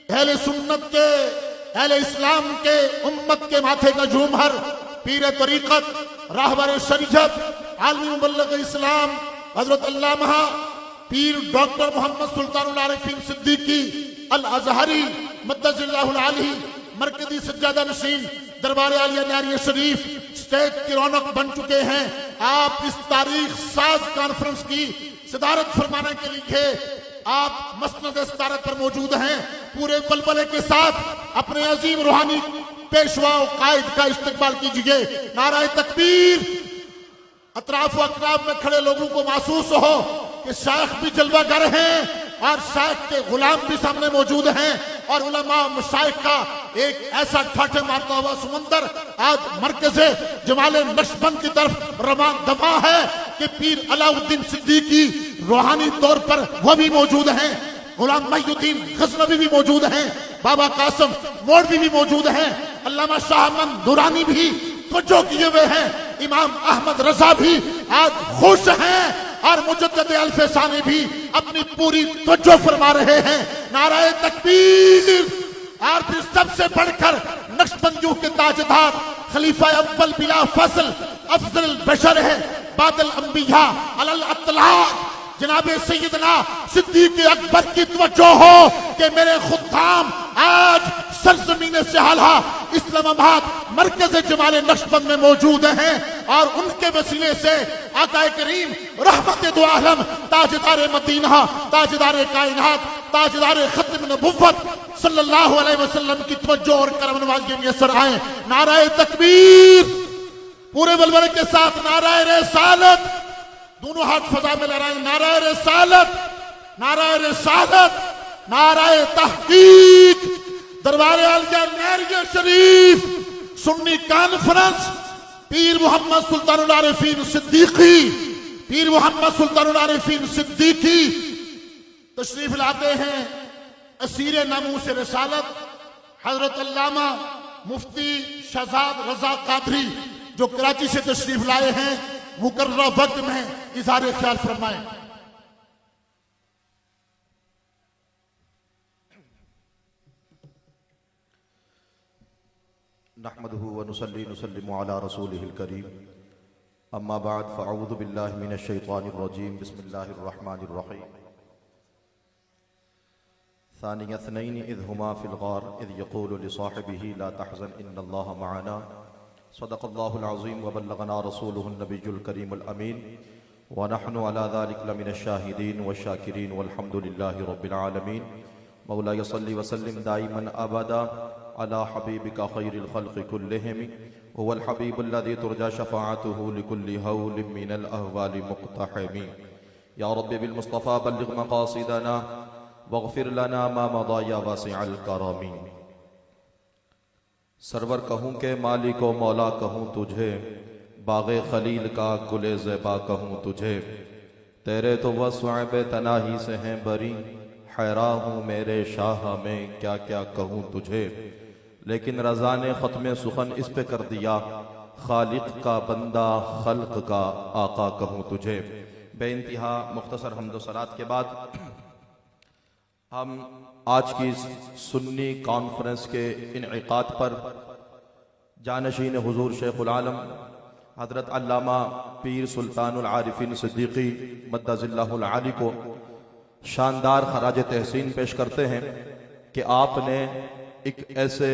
اہل سنت کے، اہل اسلام کے، امت کے ماتھے کا جومہر، پیر طریقت، راہبر شریعت، عالم مبلغ اسلام حضرت علامہ پیر ڈاکٹر محمد سلطان العارفین صدیقی الازہری مدث اللہ العالی مرکزی سجادہ نشین دربار عالیہ نہریہ شریف اسٹیج کی رونق بن چکے ہیں۔ آپ اس تاریخ ساز کانفرنس کی صدارت فرمانے کے لیے آپ مسند صدارت پر موجود ہیں۔ پورے بلبلے کے ساتھ اپنے عظیم روحانی پیشوا و قائد کا استقبال کیجئے۔ نعرہ تکبیر۔ اطراف و اقراب میں کھڑے لوگوں کو محسوس ہو کہ شیخ بھی جلوہ گر ہیں اور شیخ کے غلام بھی سامنے موجود ہیں، اور علماء و مشائخ کا ایک ایسا ٹھاٹھے مارتا ہوا سمندر آج مرکز جمال نقشبند کی طرف رواں دواں ہے کہ پیر علاء الدین صدیقی روحانی طور پر وہ بھی موجود ہیں، غلام محی الدین غزنوی بھی موجود ہیں، بابا قاسم موڑوی بھی موجود ہیں، علامہ شاہ احمد نورانی بھی توجہ کیے ہوئے ہیں، امام احمد رضا بھی آج خوش ہیں، اور مجدد الف ثانی بھی اپنی پوری توجہ فرما رہے ہیں۔ نعرہ تکبیر۔ اور پھر سب سے بڑھ کر نقشبندیوں کے تاجدار خلیفہ اول بلا فصل افضل البشر ہے، بعد الانبیاء علی الاطلاق جناب سیدنا صدیق اکبر کی توجہ ہو کہ میرے خدام آج سرزمین سہالہ اسلام آباد مرکز جمال نقشبند میں موجود ہیں، اور ان کے وسیلے سے آقا کریم رحمت دو عالم تاجدار مدینہ، تاجدار کائنات، تاجدار ختم نبوت صلی اللہ علیہ وسلم کی توجہ اور کرم نوازی میسر آئیں۔ نعرہ تکبیر۔ پورے بلبلے کے ساتھ نعرہ رسالت، دونوں ہاتھ فضا میں لہرائیں۔ نعرہ رسالت، نعرہ رسالت، نعرہ تحقیق۔ دربار عالیہ نہریہ شریف سنی کانفرنس پیر محمد سلطان العارفین صدیقی، پیر محمد سلطان العارفین صدیقی تشریف لاتے ہیں۔ اسیر ناموس رسالت حضرت علامہ مفتی شہزاد رضا قادری جو کراچی سے تشریف لائے ہیں، مقررہ وقت میں اظہار خیال فرمائیں۔ نحمده ونصلي نسلم على رسوله الكريم اما بعد فاعوذ بالله من الشيطان الرجيم بسم الله الرحمن الرحيم ثاني اثنين اذ هما في الغار اذ يقول لصاحبه لا تحزن ان الله معنا صدق الله العظيم وبلغنا رسوله النبي الكريم الامين ونحن على ذلك لمن الشاهدين والشاكرين والحمد لله رب العالمين مولاي صل وسلم دائما ابدا على حبيبك خير الخلق كلهم هو الحبيب الذي ترجى شفاعته لكل هول من الأهوال مقتحم يا رب بالمصطفى بلغ مقاصدنا واغفر لنا ما مضى يا واسع الكرم۔ سرور کہوں کہ مالک و مولا کہوں تجھے، باغ خلیل کا گل زیبا کہوں تجھے، تیرے تو وسع بے تناہی سے ہیں بری، حیران ہوں میرے شاہ میں کیا کیا کہوں تجھے، لیکن رضا نے ختم سخن اس پہ کر دیا، خالق کا بندہ خلق کا آقا کہوں تجھے۔ بے انتہا مختصر حمد و صلات کے بعد ہم آج کی سنی کانفرنس کے انعقاد پر جانشین حضور شیخ العالم حضرت علامہ پیر سلطان العارفین صدیقی مدث اللہ العالی کو شاندار خراج تحسین پیش کرتے ہیں کہ آپ نے ایک ایسے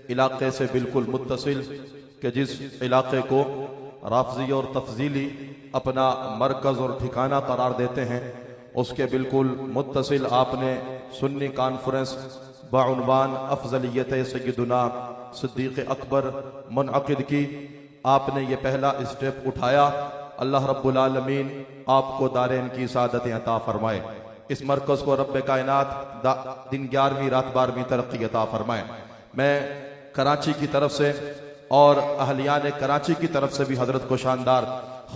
علاقے سے بالکل متصل کہ جس علاقے کو رافضی اور تفضیلی اپنا مرکز اور ٹھکانہ قرار دیتے ہیں، اس کے بالکل متصل آپ نے سنی کانفرنس بعنوان افضلیت سیدنا صدیق اکبر منعقد کی۔ آپ نے یہ پہلا اسٹیپ اٹھایا۔ اللہ رب العالمین آپ کو دارین کی سعادت عطا فرمائے، اس مرکز کو رب کائنات دن 11ویں رات 12ویں ترقی عطا فرمائے۔ میں کراچی کی طرف سے اور اہلیان کراچی کی طرف سے بھی حضرت کو شاندار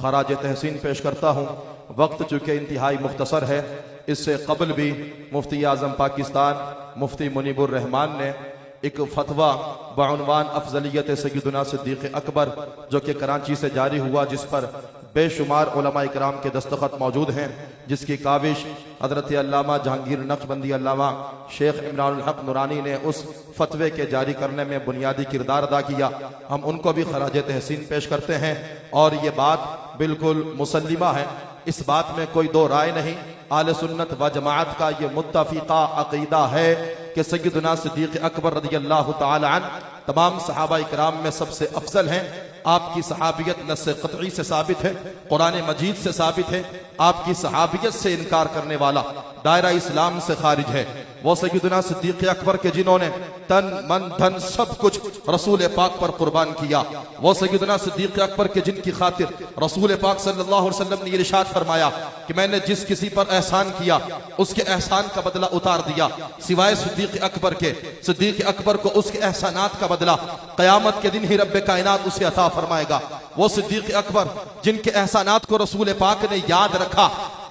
خراج تحسین پیش کرتا ہوں۔ وقت چونکہ انتہائی مختصر ہے، اس سے قبل بھی مفتی اعظم پاکستان مفتی منیب الرحمان نے ایک فتویٰ بعنوان افضلیت سیدنا صدیق اکبر جو کہ کراچی سے جاری ہوا، جس پر بے شمار علماء اکرام کے دستخط موجود ہیں، جس کی کاوش حضرت علامہ جہانگیر نقشبندی علامہ شیخ عمران الحق نورانی نے اس فتوے کے جاری کرنے میں بنیادی کردار ادا کیا۔ ہم ان کو بھی خراج تحسین پیش کرتے ہیں، اور یہ بات بالکل مسلمہ ہے، اس بات میں کوئی دو رائے نہیں۔ اہل سنت و جماعت کا یہ متفقہ عقیدہ ہے کہ سیدنا صدیق اکبر رضی اللہ تعالی عنہ تمام صحابہ اکرام میں سب سے افضل ہیں۔ آپ کی صحابیت نص قطعی سے ثابت ہے، قرآن مجید سے ثابت ہے۔ آپ کی صحابیت سے انکار کرنے والا دائرہ اسلام سے خارج ہے۔ وہ سیدنا صدیق اکبر کے جنہوں نے تن من دھن سب کچھ رسول پاک پر قربان کیا، وہ سیدنا صدیق اکبر کے جن کی خاطر رسول پاک صلی اللہ علیہ وسلم نے یہ ارشاد فرمایا کہ میں نے جس کسی پر احسان کیا اس کے احسان کا بدلہ اتار دیا سوائے صدیق اکبر کے۔ صدیق اکبر کو اس کے احسانات کا بدلہ قیامت کے دن ہی رب کائنات اسے عطا فرمائے گا۔ وہ صدیق اکبر جن کے احسانات کو رسول پاک نے یاد رکھا،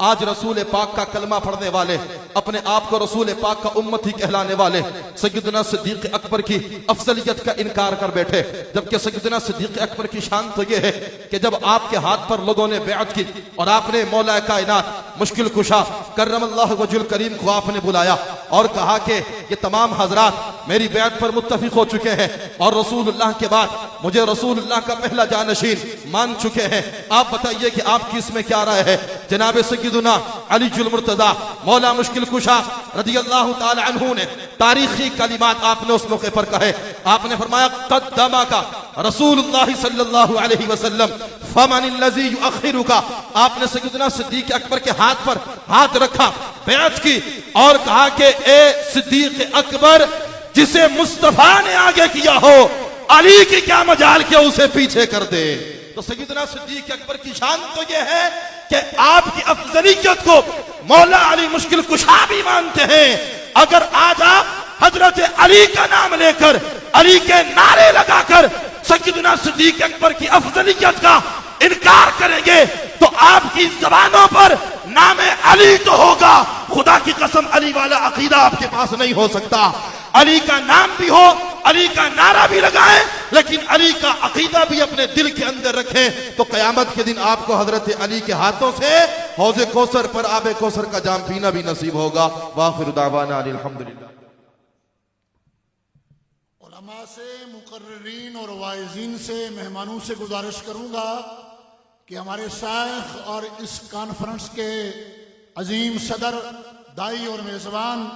آج رسول پاک کا کلمہ پڑھنے والے، اپنے آپ کو رسول پاک کا امتی کہلانے والے سیدنا صدیق اکبر کی افضلیت کا انکار کر بیٹھے، جبکہ سیدنا صدیق اکبر کی شان تو یہ ہے کہ جب آپ کے ہاتھ پر لوگوں نے بیعت کی اور آپ نے مولا کائنات مشکل کشا کرم اللہ وجہ الکریم کو آپ نے بلایا اور کہا کہ یہ تمام حضرات میری بیعت پر متفق ہو چکے ہیں اور رسول اللہ کے بعد مجھے رسول اللہ کا پہلا جانشین مان چکے ہیں، آپ بتائیے کہ آپ کی اس میں کیا رائے ہے؟ جناب سیدنا علی المرتضیٰ مولا مشکل کشا رضی اللہ تعالی عنہ نے تاریخی کلمات آپ نے اس موقع پر کہے۔ آپ نے فرمایا قدمک رسول اللہ صلی اللہ علیہ وسلم فمن الذی یؤخرک۔ آپ نے سیدنا صدیق اکبر کے ہاتھ پر ہاتھ رکھا، بیعت کی اور کہا کہ اے صدیق اکبر، جسے مصطفیٰ نے آگے کیا ہو علی کی کیا مجال کہ اسے پیچھے کر دے۔ تو سیدنا صدیق اکبر کی شان تو یہ ہے کہ آپ کی افضلیت کو مولا علی مشکل کشا بھی مانتے ہیں۔ اگر آج آپ حضرت علی کا نام لے کر علی کے نعرے لگا کر سیدنا صدیق اکبر کی افضلیت کا انکار کریں گے تو آپ کی زبانوں پر نام علی تو ہوگا، خدا کی قسم علی والا عقیدہ آپ کے پاس نہیں ہو سکتا۔ علی کا نام بھی ہو، علی کا نعرہ بھی لگائیں، لیکن علی کا عقیدہ بھی اپنے دل کے اندر رکھیں، تو قیامت کے دن آپ کو حضرت علی کے ہاتھوں سے حوض کوثر پر آب کوثر کا جام پینا بھی نصیب ہوگا۔ وآخر دعوانا ان الحمدللہ۔ علماء سے، مقررین اور واعظین سے، مہمانوں سے گزارش کروں گا کہ ہمارے شیخ اور اس کانفرنس کے عظیم صدر، دائی اور میزبان،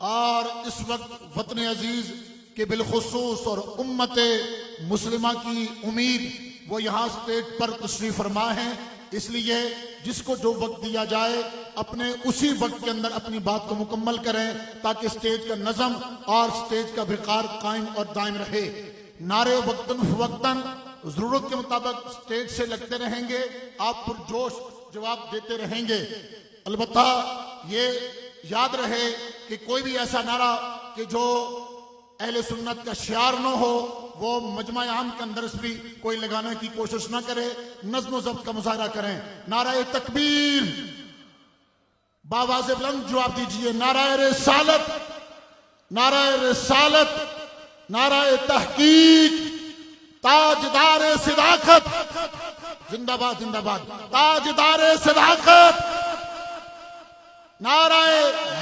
اور اس وقت وطن عزیز کے بالخصوص اور امت مسلمہ کی امید، وہ یہاں سٹیج پر تشریف فرما ہیں، اس لیے جس کو جو وقت دیا جائے اپنے اسی وقت کے اندر اپنی بات کو مکمل کریں تاکہ سٹیج کا نظم اور سٹیج کا وقار قائم اور دائم رہے۔ نعرے وقتاً فوقتاً ضرورت کے مطابق سٹیج سے لگتے رہیں گے، آپ پرجوش جواب دیتے رہیں گے۔ البتہ یہ یاد رہے کہ کوئی بھی ایسا نعرہ کہ جو اہل سنت کا شعار نہ ہو وہ مجمع عام کے اندر بھی کوئی لگانے کی کوشش نہ کرے، نظم و ضبط کا مظاہرہ کریں۔ نعرہ تکبیر، باواز بلند جواب دیجئے۔ نعرہ رسالت، نعرہ رسالت، نعرہ تحقیق، تاجدار صداقت، زندہ باد زندہ باد، تاجدار صداقت، نعرہ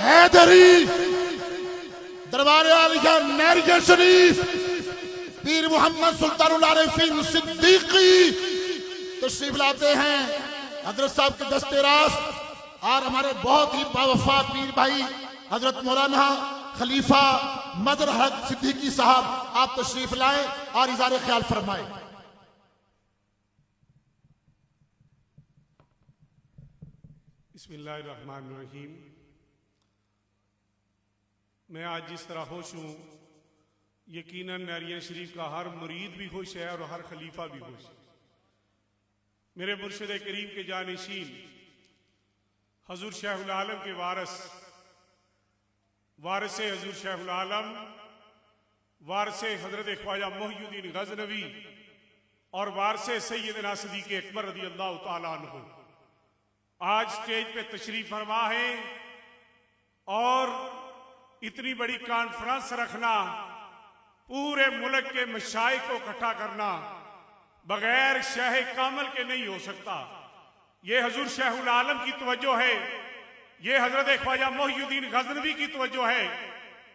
حیدری، دربار عالیہ نیریہ شریف، پیر محمد سلطان العارفین صدیقی تشریف لاتے ہیں حضرت صاحب کے دست راست، اور ہمارے بہت ہی باوفا پیر بھائی حضرت مولانا خلیفہ مظہر حق صدیقی صاحب، آپ تشریف لائیں اور اظہار خیال فرمائیں۔ بسم اللہ الرحمن الرحیم۔ میں آج جس طرح خوش ہوں، یقیناً نیریہ شریف کا ہر مرید بھی خوش ہے اور ہر خلیفہ بھی خوش ہے۔ میرے مرشد کریم کے جانشین حضور شیخ العالم کے وارث حضور شیخ العالم، وارث حضرت خواجہ محی الدین غزنوی اور وارث سیدنا صدیق اکبر رضی اللہ تعالیٰ عنہ آج سٹیج پہ تشریف فرما ہے، اور اتنی بڑی کانفرنس رکھنا، پورے ملک کے مشائخ کو اکٹھا کرنا بغیر شاہ کامل کے نہیں ہو سکتا۔ یہ حضور شیخ العالم کی توجہ ہے، یہ حضرت خواجہ محی الدین غزنوی کی توجہ ہے،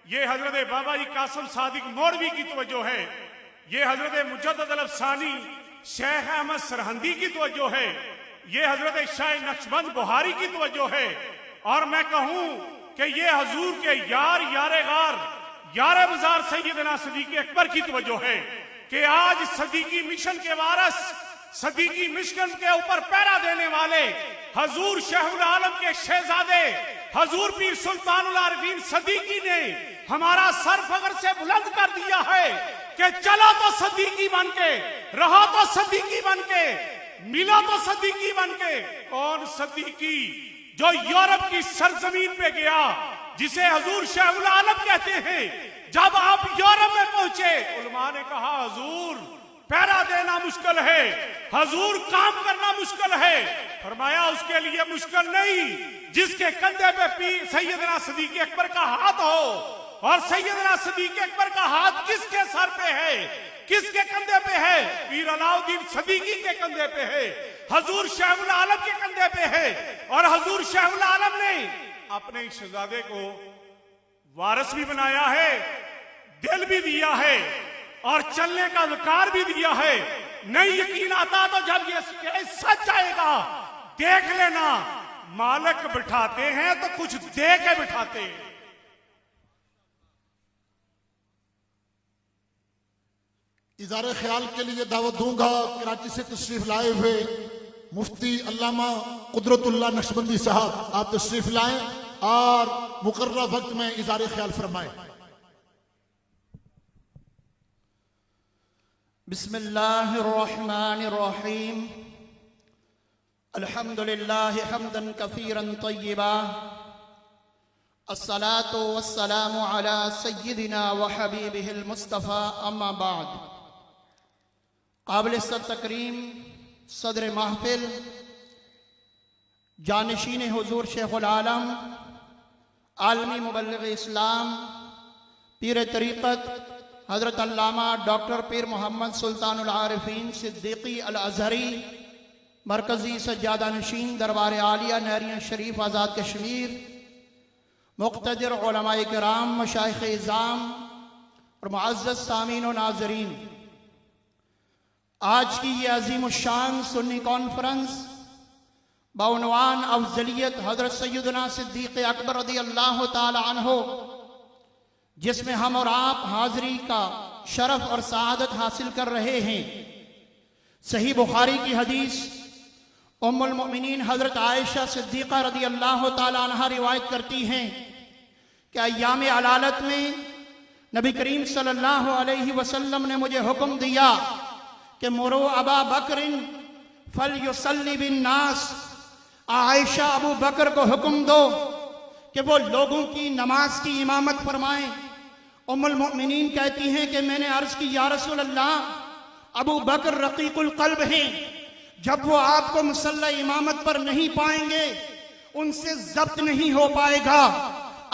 یہ حضرت بابا جی قاسم صادق مولوی کی توجہ ہے، یہ حضرت مجدد الافسانی شیخ احمد سرہندی کی توجہ ہے، یہ حضرت شاہ نقشبند بہاری کی توجہ ہے، اور میں کہوں کہ یہ حضور کے یار غار یار بزار سیدنا صدیق اکبر کی توجہ ہے کہ آج صدیقی مشن کے وارث، صدیقی مشن کے اوپر پیرا دینے والے حضور شیخ العالم کے شہزادے حضور پیر سلطان العارفین صدیقی نے ہمارا سر فخر سے بلند کر دیا ہے کہ چلا تو صدیقی بن کے، رہا تو صدیقی بن کے، ملا تو صدیقی بن کے۔ کون صدیقی؟ جو یورپ کی سرزمین پہ گیا، جسے حضور شیخ العالم کہتے ہیں۔ جب آپ یورپ میں پہنچے، علماء نے کہا حضور پیرا دینا مشکل ہے، حضور کام کرنا مشکل ہے۔ فرمایا اس کے لیے مشکل نہیں جس کے کندھے پہ سیدنا صدیق اکبر کا ہاتھ ہو، اور سیدنا صدیق اکبر کا ہاتھ کس کے سر پہ ہے، کس کے کندھے پہ ہے؟ پیر علاؤدین صدیقی کے کندھے پہ ہے، حضور شیخ العالم کے کندھے پہ ہے۔ اور حضور شیخ العالم نے اپنے شہزادے کو وارث بھی بنایا ہے، دل بھی دیا ہے، اور چلنے کا وقار بھی دیا ہے۔ نہیں یقین آتا تو جب یہ سچ آئے گا دیکھ لینا، مالک بٹھاتے ہیں تو کچھ دے کے بٹھاتے ہیں۔ اظہار خیال کے لیے دعوت دوں گا کراچی سے تشریف لائے ہوئے مفتی علامہ قدرت اللہ نقشبندی صاحب، آپ تشریف لائیں اور مقررہ وقت میں اظہار خیال فرمائیں۔ بسم اللہ الرحمن الرحیم، الحمد للہ حمدا کثیرا طیبا، الصلاة والسلام علی سیدنا وحبیبہ المصطفیٰ، اما بعد۔ قابل تکریم صدر محفل، جانشین حضور شیخ العالم، عالمی مبلغ اسلام، پیر طریقت حضرت علامہ ڈاکٹر پیر محمد سلطان العارفین صدیقی الازہری، مرکزی سجادہ نشین دربار عالیہ نہریہ شریف آزاد کشمیر، مقتدر علماء کرام، مشائخ اعظام اور معزز سامعین و ناظرین، آج کی یہ عظیم الشان سنی کانفرنس بعنوان افضلیت حضرت سیدنا صدیق اکبر رضی اللہ تعالی عنہ، جس میں ہم اور آپ حاضری کا شرف اور سعادت حاصل کر رہے ہیں، صحیح بخاری کی حدیث ام المؤمنین حضرت عائشہ صدیقہ رضی اللہ تعالی عنہ روایت کرتی ہیں کہ ایام علالت میں نبی کریم صلی اللہ علیہ وسلم نے مجھے حکم دیا کہ مرو ابا بکر فلیصلی بالناس، عائشہ ابو بکر کو حکم دو کہ وہ لوگوں کی نماز کی امامت فرمائیں۔ ام المؤمنین کہتی ہیں کہ میں نے عرض کی یا رسول اللہ، ابو بکر رقیق القلب ہیں، جب وہ آپ کو مصلی امامت پر نہیں پائیں گے ان سے ضبط نہیں ہو پائے گا،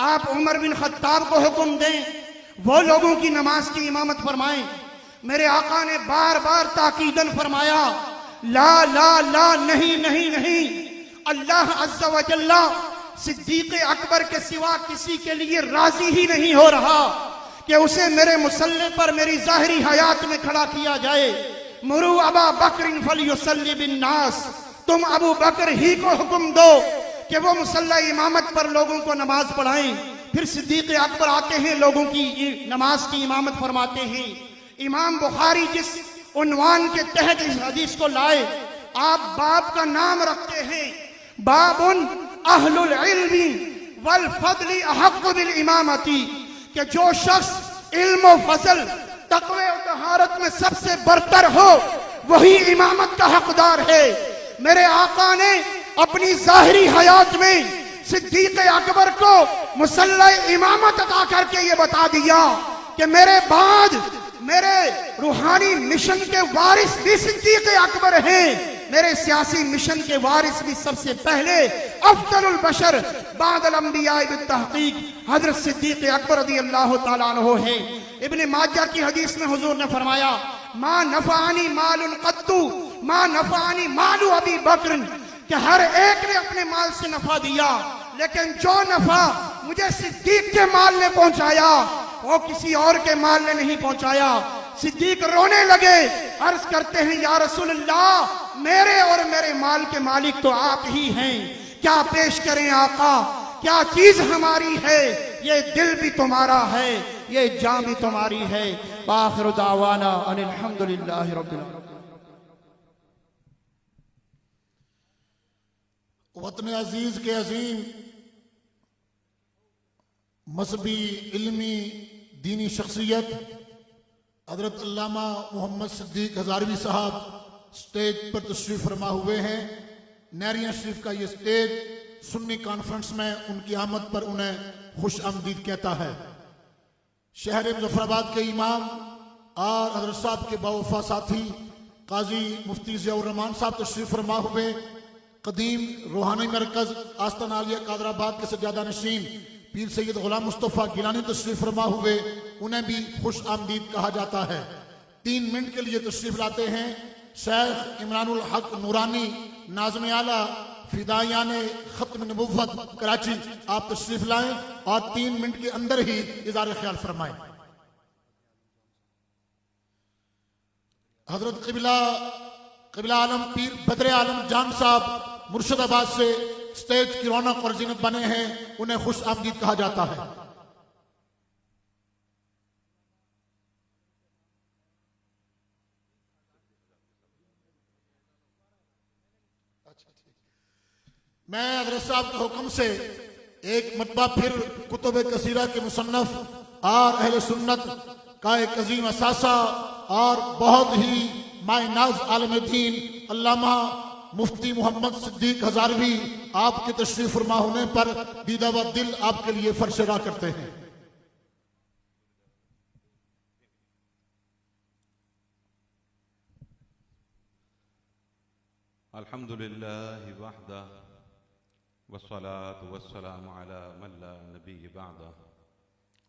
آپ عمر بن خطاب کو حکم دیں وہ لوگوں کی نماز کی امامت فرمائیں۔ میرے آقا نے بار بار تاکیداً فرمایا لا لا لا، نہیں نہیں نہیں، اللہ عز و جل صدیق اکبر کے سوا کسی کے لیے راضی ہی نہیں ہو رہا کہ اسے میرے مصلی پر میری ظاہری حیات میں کھڑا کیا جائے۔ مرو ابا بکر فلیصلی بالناس، تم ابو بکر ہی کو حکم دو کہ وہ مصلی امامت پر لوگوں کو نماز پڑھائیں۔ پھر صدیق اکبر آتے ہیں، لوگوں کی نماز کی امامت فرماتے ہیں۔ امام بخاری جس عنوان کے تحت اس حدیث کو لائے، آپ باب کا نام رکھتے ہیں باب اہل العلم والفضل احق بالامامتی، کہ جو شخص علم و فضل، تقوی و طہارت میں سب سے برتر ہو وہی امامت کا حقدار ہے۔ میرے آقا نے اپنی ظاہری حیات میں صدیق اکبر کو مصلی امامت عطا کر کے یہ بتا دیا کہ میرے بعد میرے روحانی مشن کے وارث بھی صدیق اکبر ہیں، میرے سیاسی مشن کے وارث بھی سب سے پہلے افضل البشر بعد الانبیاء بالتحقیق حضرت صدیق اکبر رضی اللہ تعالیٰ عنہ ہے۔ ابن ماجہ کی حدیث میں حضور نے فرمایا ما نفعنی مال قط ما نفعنی مال ابی بکر، کہ ہر ایک نے اپنے مال سے نفع دیا، لیکن جو نفع مجھے صدیق کے مال نے پہنچایا وہ کسی اور کے مال نے نہیں پہنچایا۔ صدیق رونے لگے، عرض کرتے ہیں یا رسول اللہ میرے اور میرے مال کے مالک تو آپ ہی ہیں، کیا پیش کریں آقا، کیا چیز ہماری ہے، یہ دل بھی تمہارا ہے، یہ جان بھی تمہاری ہے۔ وآخر دعوانا ان الحمدللہ رب العالمین۔ وطن عزیز کے عظیم مذہبی، علمی، دینی شخصیت حضرت علامہ محمد صدیق ہزاروی صاحب سٹیج پر تشریف فرما ہوئے ہیں۔ نیریاں شریف کا یہ سٹیج سنی کانفرنس میں ان کی آمد پر انہیں خوش آمدید کہتا ہے۔ شہر مظفر آباد کے امام اور حضرت صاحب کے باوفا ساتھی قاضی مفتی ضیاء الرحمان صاحب تشریف فرما ہوئے، قدیم روحانی مرکز آستان عالیہ قادر آباد کے سجادہ نشین پیر سید غلام مصطفیٰ گیلانی تشریف فرما ہوئے، انہیں بھی خوش آمدید کہا جاتا ہے۔ 3 منٹ کے لیے تشریف لاتے ہیں شیخ عمران الحق نورانی، ناظم اعلیٰ فدائیان ختم نبوت کراچی، آپ تشریف لائیں اور 3 منٹ کے اندر ہی اظہار خیال فرمائیں۔ حضرت قبلہ عالم پیر بدر عالم جان صاحب مرشد آباد سے سٹیج کی رونق اور زینت بنے ہیں، انہیں خوش آمدید کہا جاتا ہے۔ میں حضرت صاحب کے حکم سے ایک مرتبہ پھر کتب کثیرہ کے مصنف اور اہل سنت کا ایک عظیم اثاثہ اور بہت ہی مائع ناز عالم دین علامہ مفتی محمد صدیق ہزاروی آپ کے تشریف فرما ہونے پر دیدہ و دل آپ کے لیے فرش راہ کرتے ہیں۔ الحمدللہ وحدہ والصلاة والسلام على من لا نبی بعدہ۔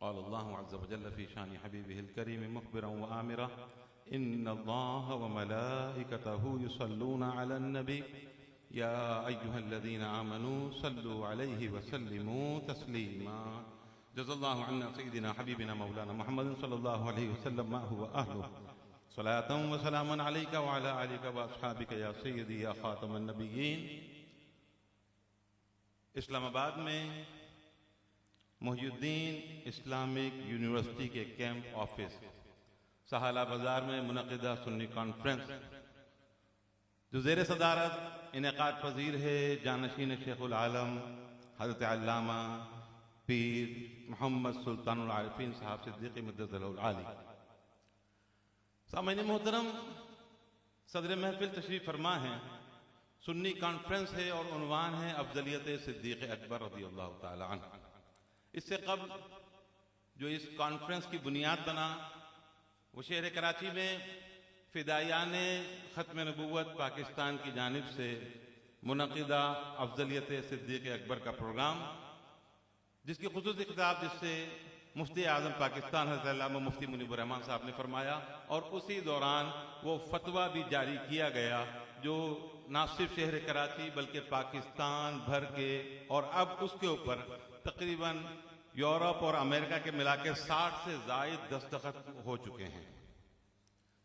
قال اللہ عز وجل فی شان حبیبہ الکریم مخبرا وآمرا ان اللہ وملائکتہ یصلون علی النبی یا ایہا الذین آمنوا صلوا علیہ وسلموا تسلیما۔ جزا اللہ عنا سیدنا حبیبنا مولانا محمد صلی اللہ علیہ وسلم ما هو اہلہ صلاة وسلاما علیک وعلی آلک واصحابک یا سیدی یا خاتم النبیین۔ اسلام آباد میں محی الدین اسلامک یونیورسٹی کے کیمپ آفس سہالہ بازار میں منعقدہ سنی کانفرنس جو زیر صدارت انعقاد پذیر ہے جانشین شیخ العالم حضرت علامہ پیر محمد سلطان العارفین صاحب صدیقی مدد العالی۔ سامعین محترم، صدر محفل تشریف فرما ہیں، سنی کانفرنس ہے اور عنوان ہے افضلیت صدیق اکبر رضی اللہ تعالی عنہ۔ اس سے قبل جو اس کانفرنس کی بنیاد بنا وہ شہر کراچی میں فدائیان ختم نبوت پاکستان کی جانب سے منعقدہ افضلیت صدیق اکبر کا پروگرام، جس کی خصوصی خطاب جس سے مفتی اعظم پاکستان حضرت علامہ مفتی منیب الرحمان صاحب نے فرمایا، اور اسی دوران وہ فتویٰ بھی جاری کیا گیا جو نہ صرف شہر کراچی بلکہ پاکستان بھر کے اور اب اس کے اوپر تقریباً یورپ اور امریکہ کے ملا کے 60 سے زائد دستخط ہو چکے ہیں۔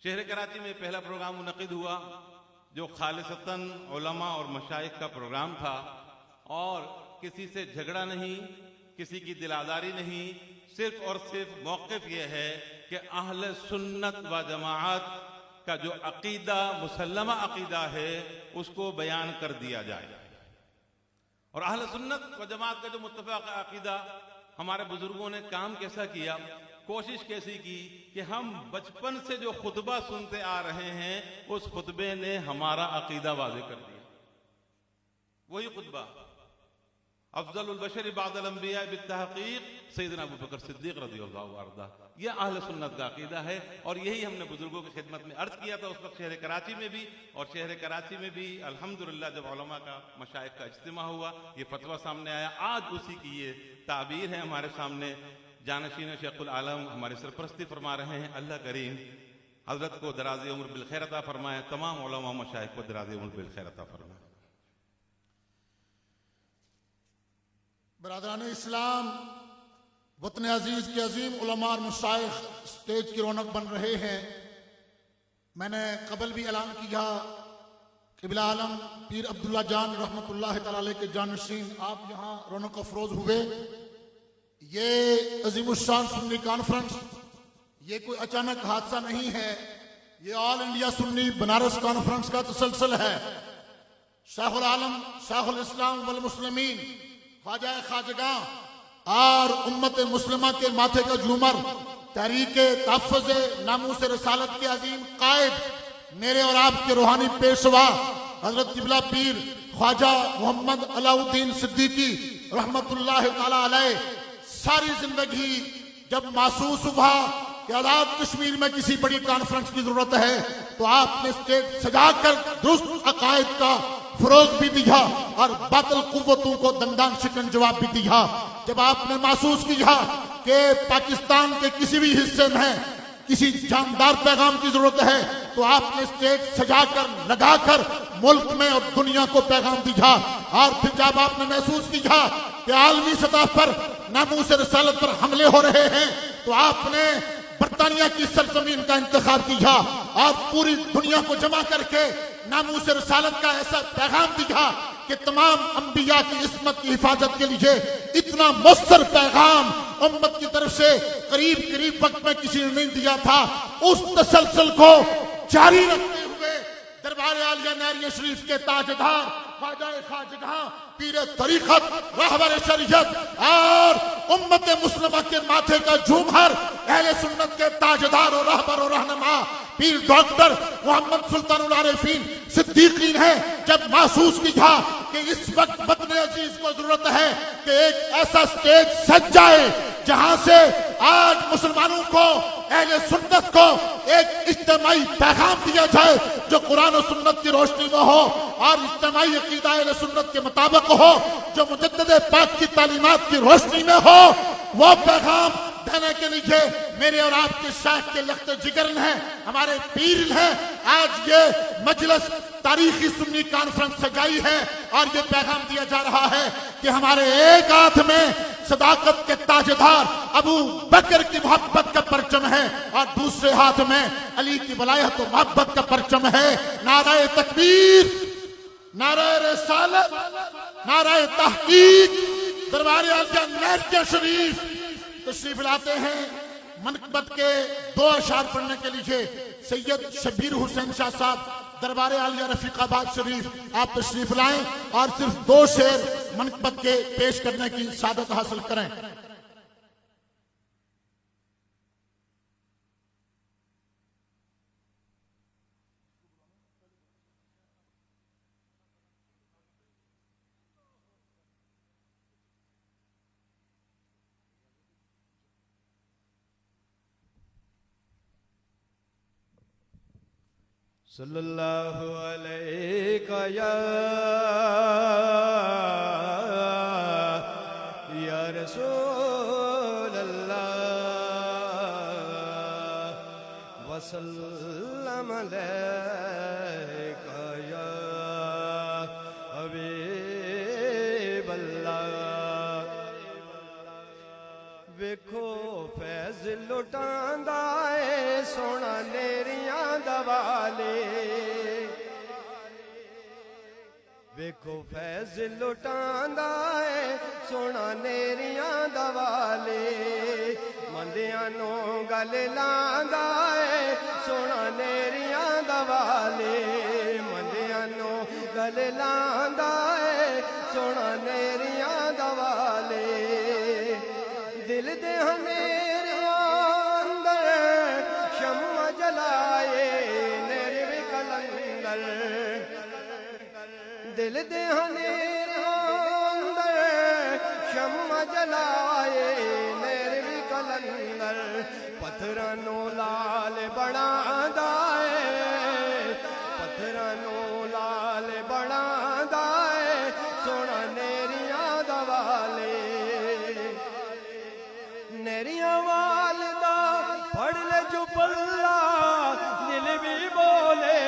شہر کراچی میں پہلا پروگرام منعقد ہوا جو خالصتاً علماء اور مشائخ کا پروگرام تھا، اور کسی سے جھگڑا نہیں، کسی کی دل آزاری نہیں، صرف اور صرف موقف یہ ہے کہ اہل سنت و جماعت کا جو عقیدہ مسلمہ عقیدہ ہے اس کو بیان کر دیا جائے، اور اہل سنت و جماعت کا جو متفق عقیدہ، ہمارے بزرگوں نے کام کیسا کیا، کوشش کیسی کی کہ ہم بچپن سے جو خطبہ سنتے آ رہے ہیں اس خطبے نے ہمارا عقیدہ واضح کر دیا۔ وہی خطبہ افضل البشر بعد الانبیاء بالتحقیق سیدنا ابو بکر صدیق رضی اللہ عنہ، یہ اہل سنت کا عقیدہ ہے، اور یہی ہم نے بزرگوں کی خدمت میں عرض کیا تھا اس وقت شہر کراچی میں بھی، اور شہر کراچی میں بھی الحمدللہ جب علماء کا مشائخ کا اجتماع ہوا یہ فتویٰ سامنے آیا، آج اسی کی یہ تعبیر ہے ہمارے سامنے۔ جانشین شیخ العالم ہمارے سرپرستی فرما رہے ہیں، اللہ کریم حضرت کو دراز عمر بالخیر عطا فرمائے، تمام علماء مشائخ کو دراز عمر بالخیر عطا فرمائے۔ برادران اسلام، وطن عزیز کے عظیم علماء اور مشائخ اسٹیج کی رونق بن رہے ہیں۔ میں نے قبل بھی اعلان کیا، قبلہ عالم پیر عبداللہ جان رحمۃ اللہ تعالی علیہ کے جانشین آپ یہاں رونق افروز ہوئے۔ یہ عظیم الشان سنی کانفرنس یہ کوئی اچانک حادثہ نہیں ہے، یہ آل انڈیا سنی بنارس کانفرنس کا تسلسل ہے۔ شیخ العالم شیخ الاسلام والمسلمین خواجہ خواجگاں اور امت مسلمہ کے ماتھے کا جھومر، تحریک تحفظ ناموس رسالت کے عظیم قائد، میرے اور آپ کے روحانی پیشوا حضرت قبلہ پیر خواجہ محمد علاء الدین صدیقی رحمت اللہ تعالی علیہ، ساری زندگی جب محسوس ہوا کہ آزاد کشمیر میں کسی بڑی کانفرنس کی ضرورت ہے تو آپ نے اسٹیج سجا کر درست عقائد کا فروغ بھی دیا اور باطل قوتوں کو دندان شکن جواب بھی دیا۔ جب آپ نے محسوس کیا کہ پاکستان کے کسی بھی حصے میں کسی جاندار پیغام کی ضرورت ہے تو آپ نے اسٹیج سجا کر لگا کر ملک میں اور دنیا کو پیغام دیا۔ اور پھر جب آپ نے محسوس کیا کہ عالمی سطح پر ناموس رسالت پر حملے ہو رہے ہیں تو آپ نے برطانیہ کی سرزمین کا انتخاب کیا اور پوری دنیا کو جمع کر کے ناموس رسالت کا ایسا پیغام دیا کہ تمام انبیاء کی عصمت کی حفاظت کے لیے اتنا مؤثر پیغام امت کی طرف سے قریب وقت میں کسی نے نہیں دیا تھا۔ اس تسلسل کو جاری رکھتے ہوئے دربار عالیہ نہریہ شریف کے تاجدار خواجہ خواجگاں پیر طریقت رہبر شریعت اور امت مسلمہ کے ماتھے کا جھومر، اہل سنت کے تاجدار اور رہبر و رہنما پیر ڈاکٹر محمد سلطان العارفین صدیقی نے جب محسوس کیا کہ اس وقت وطن عزیز کو ضرورت ہے کہ ایک ایسا سٹیج سج جائے جہاں سے آج مسلمانوں کو، اہل سنت کو ایک اجتماعی پیغام دیا جائے جو قرآن و سنت کی روشنی میں ہو اور اجتماعی عقیدہ اہل سنت کے مطابق ہو، جو مجدد پاک کی تعلیمات کی روشنی میں ہو، وہ پیغام دینے کے لیے میرے اور آپ کے شیخ کے لخت جگر ہیں، ہمارے پیر ہیں۔ آج یہ مجلس تاریخی سنی کانفرنس سجائی ہے اور یہ پیغام دیا جا رہا ہے کہ ہمارے ایک ہاتھ میں صداقت کے تاجدار ابو بکر کی محبت کا پرچم ہے اور دوسرے ہاتھ میں علی کی ولایت و محبت کا پرچم ہے۔ نعرہ تکبیر، نعرہ رسالت، نعرہ تحقیق۔ دربار عالیہ نہریہ شریف تشریف لاتے ہیں۔ منقبت کے 2 اشعار پڑھنے کے لیے سید شبیر حسین شاہ صاحب دربار عالیہ رفیق آباد شریف آپ تشریف لائیں اور صرف 2 شعر منقبت کے پیش کرنے کی سعادت حاصل کریں۔ صلی اللہ علیہ یا رسول اللہ وسلم علیہ یا حبیب اللہ۔ ویکھو فیض لٹاندا اے سونا نیریاں دوالے، ویکھو فیض لٹاندا اے سونا نیریاں دوالے، مندیاں نو گل لاندا اے سونا نیریاں دوالے، مندیاں نو گل لاندا اے سونا نیریاں دوالے۔ دل دے ہنیریاں اندر شمع جلائے نیر بھی کلندر، دل دے ہنیریاں اندر شمع جلائے نیر بھی کلندر، پتھراں نو لال بناندا اے، پتھراں نو لال بناندا اے سونا نیریاں دوالے۔ نیریاں والدہ پڑھ لے جو پلہ دل بھی بولے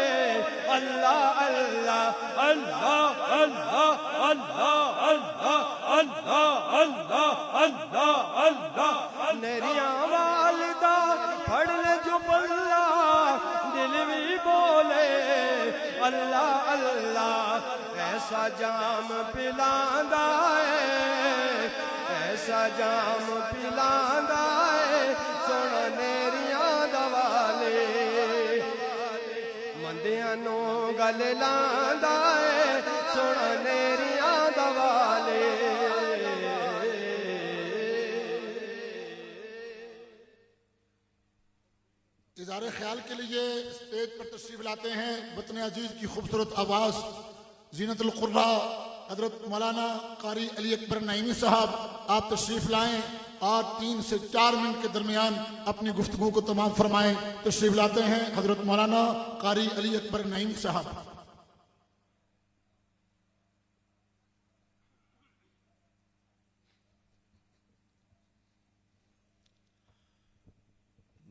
اللہ اللہ اللہ اللہ اللہ اللہ اللہ اللہ اللہ ایسا جام پلاندا ہے ایسا جام پلاندا ہے سن نیریاں دوالے مندیاں نو گل لاندا ہے سن نیریاں دوالے اظہار خیال کے لیے اسٹیج پر تشریف لاتے ہیں وطن عزیز کی خوبصورت آواز زینت القرا حضرت مولانا قاری علی اکبر نعیمی صاحب. آپ تشریف لائیں اور 3 سے 4 منٹ کے درمیان اپنی گفتگو کو تمام فرمائیں. تشریف لاتے ہیں حضرت مولانا قاری علی اکبر نعیمی صاحب.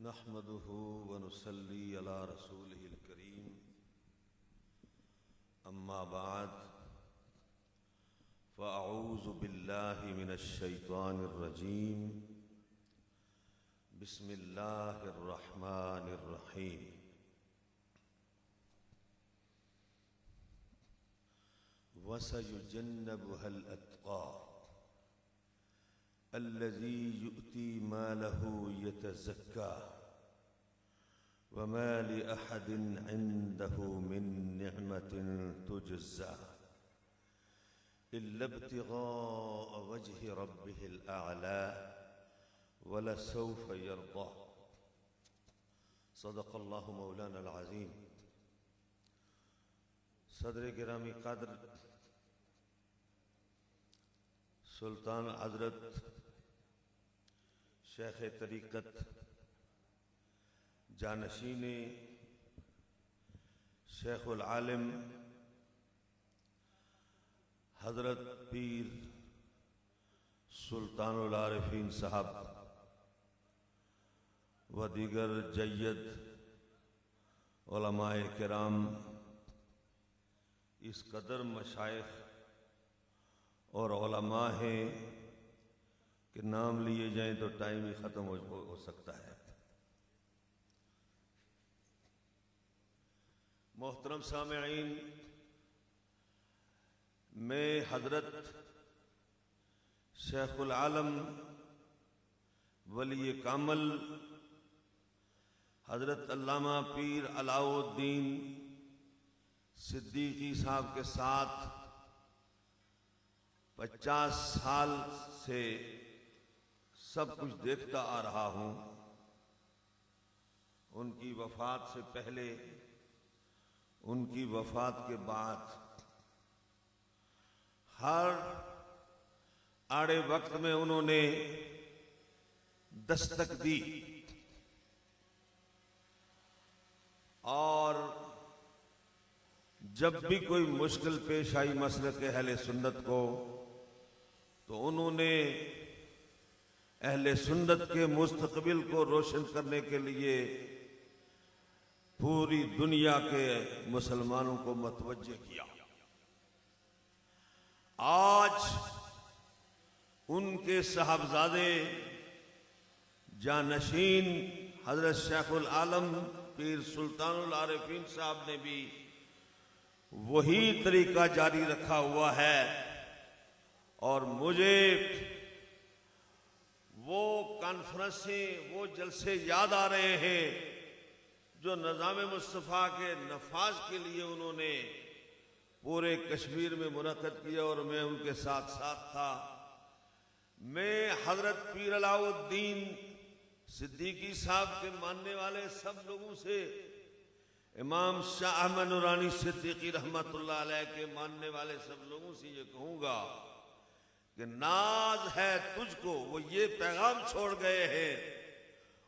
نحمده ونصلي على رسوله الكريم أما بعد فأعوذ بالله من الشيطان الرجيم بسم الله الرحمن الرحيم وسيجنبها الأتقى الذي يؤتي ماله يتزكى وما لأحد عنده من نعمة تجزى إلا ابتغاء وجه ربه الأعلى ولسوف يرضى. صدق الله مولانا العظيم. صدر گرامی قدر سلطان حضرت شیخ طریقت جانشین شیخ العالم حضرت پیر سلطان العارفین صاحب و دیگر جید علماء کرام، اس قدر مشائخ اور علماء ہیں کہ نام لیے جائیں تو ٹائم ہی ختم ہو سکتا ہے. محترم سامعین، میں حضرت شیخ العالم ولی کامل حضرت علامہ پیر علاء الدین صدیقی صاحب کے ساتھ 50 سال سے سب کچھ دیکھتا آ رہا ہوں. ان کی وفات سے پہلے، ان کی وفات کے بعد ہر آڑے وقت میں انہوں نے دستک دی اور جب بھی کوئی مشکل پیش آئی مسلک اہل سنت کو تو انہوں نے اہل سنت کے مستقبل کو روشن کرنے کے لیے پوری دنیا کے مسلمانوں کو متوجہ کیا. آج ان کے صاحبزادے جانشین حضرت شیخ العالم پیر سلطان العارفین صاحب نے بھی وہی طریقہ جاری رکھا ہوا ہے، اور مجھے وہ کانفرنسیں، وہ جلسے یاد آ رہے ہیں جو نظام مصطفیٰ کے نفاذ کے لیے انہوں نے پورے کشمیر میں منعقد کیا، اور میں ان کے ساتھ ساتھ تھا. میں حضرت پیر علاء الدین صدیقی صاحب کے ماننے والے سب لوگوں سے، امام شاہ احمد نورانی صدیقی رحمت اللہ علیہ کے ماننے والے سب لوگوں سے یہ کہوں گا کہ ناز ہے تجھ کو. وہ یہ پیغام چھوڑ گئے ہیں،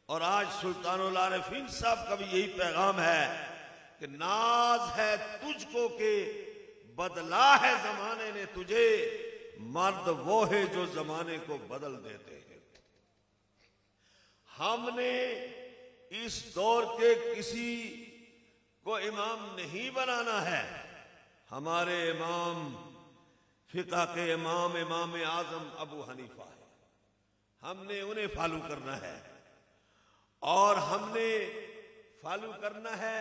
اور آج سلطان العارفین صاحب کا بھی یہی پیغام ہے کہ ناز ہے تجھ کو کہ بدلا ہے زمانے نے تجھے، مرد وہ ہے جو زمانے کو بدل دیتے ہیں. ہم نے اس دور کے کسی کو امام نہیں بنانا ہے. ہمارے امام فقہ کے امام اعظم ابو حنیفہ ہے. ہم نے انہیں فالو کرنا ہے، اور ہم نے فالو کرنا ہے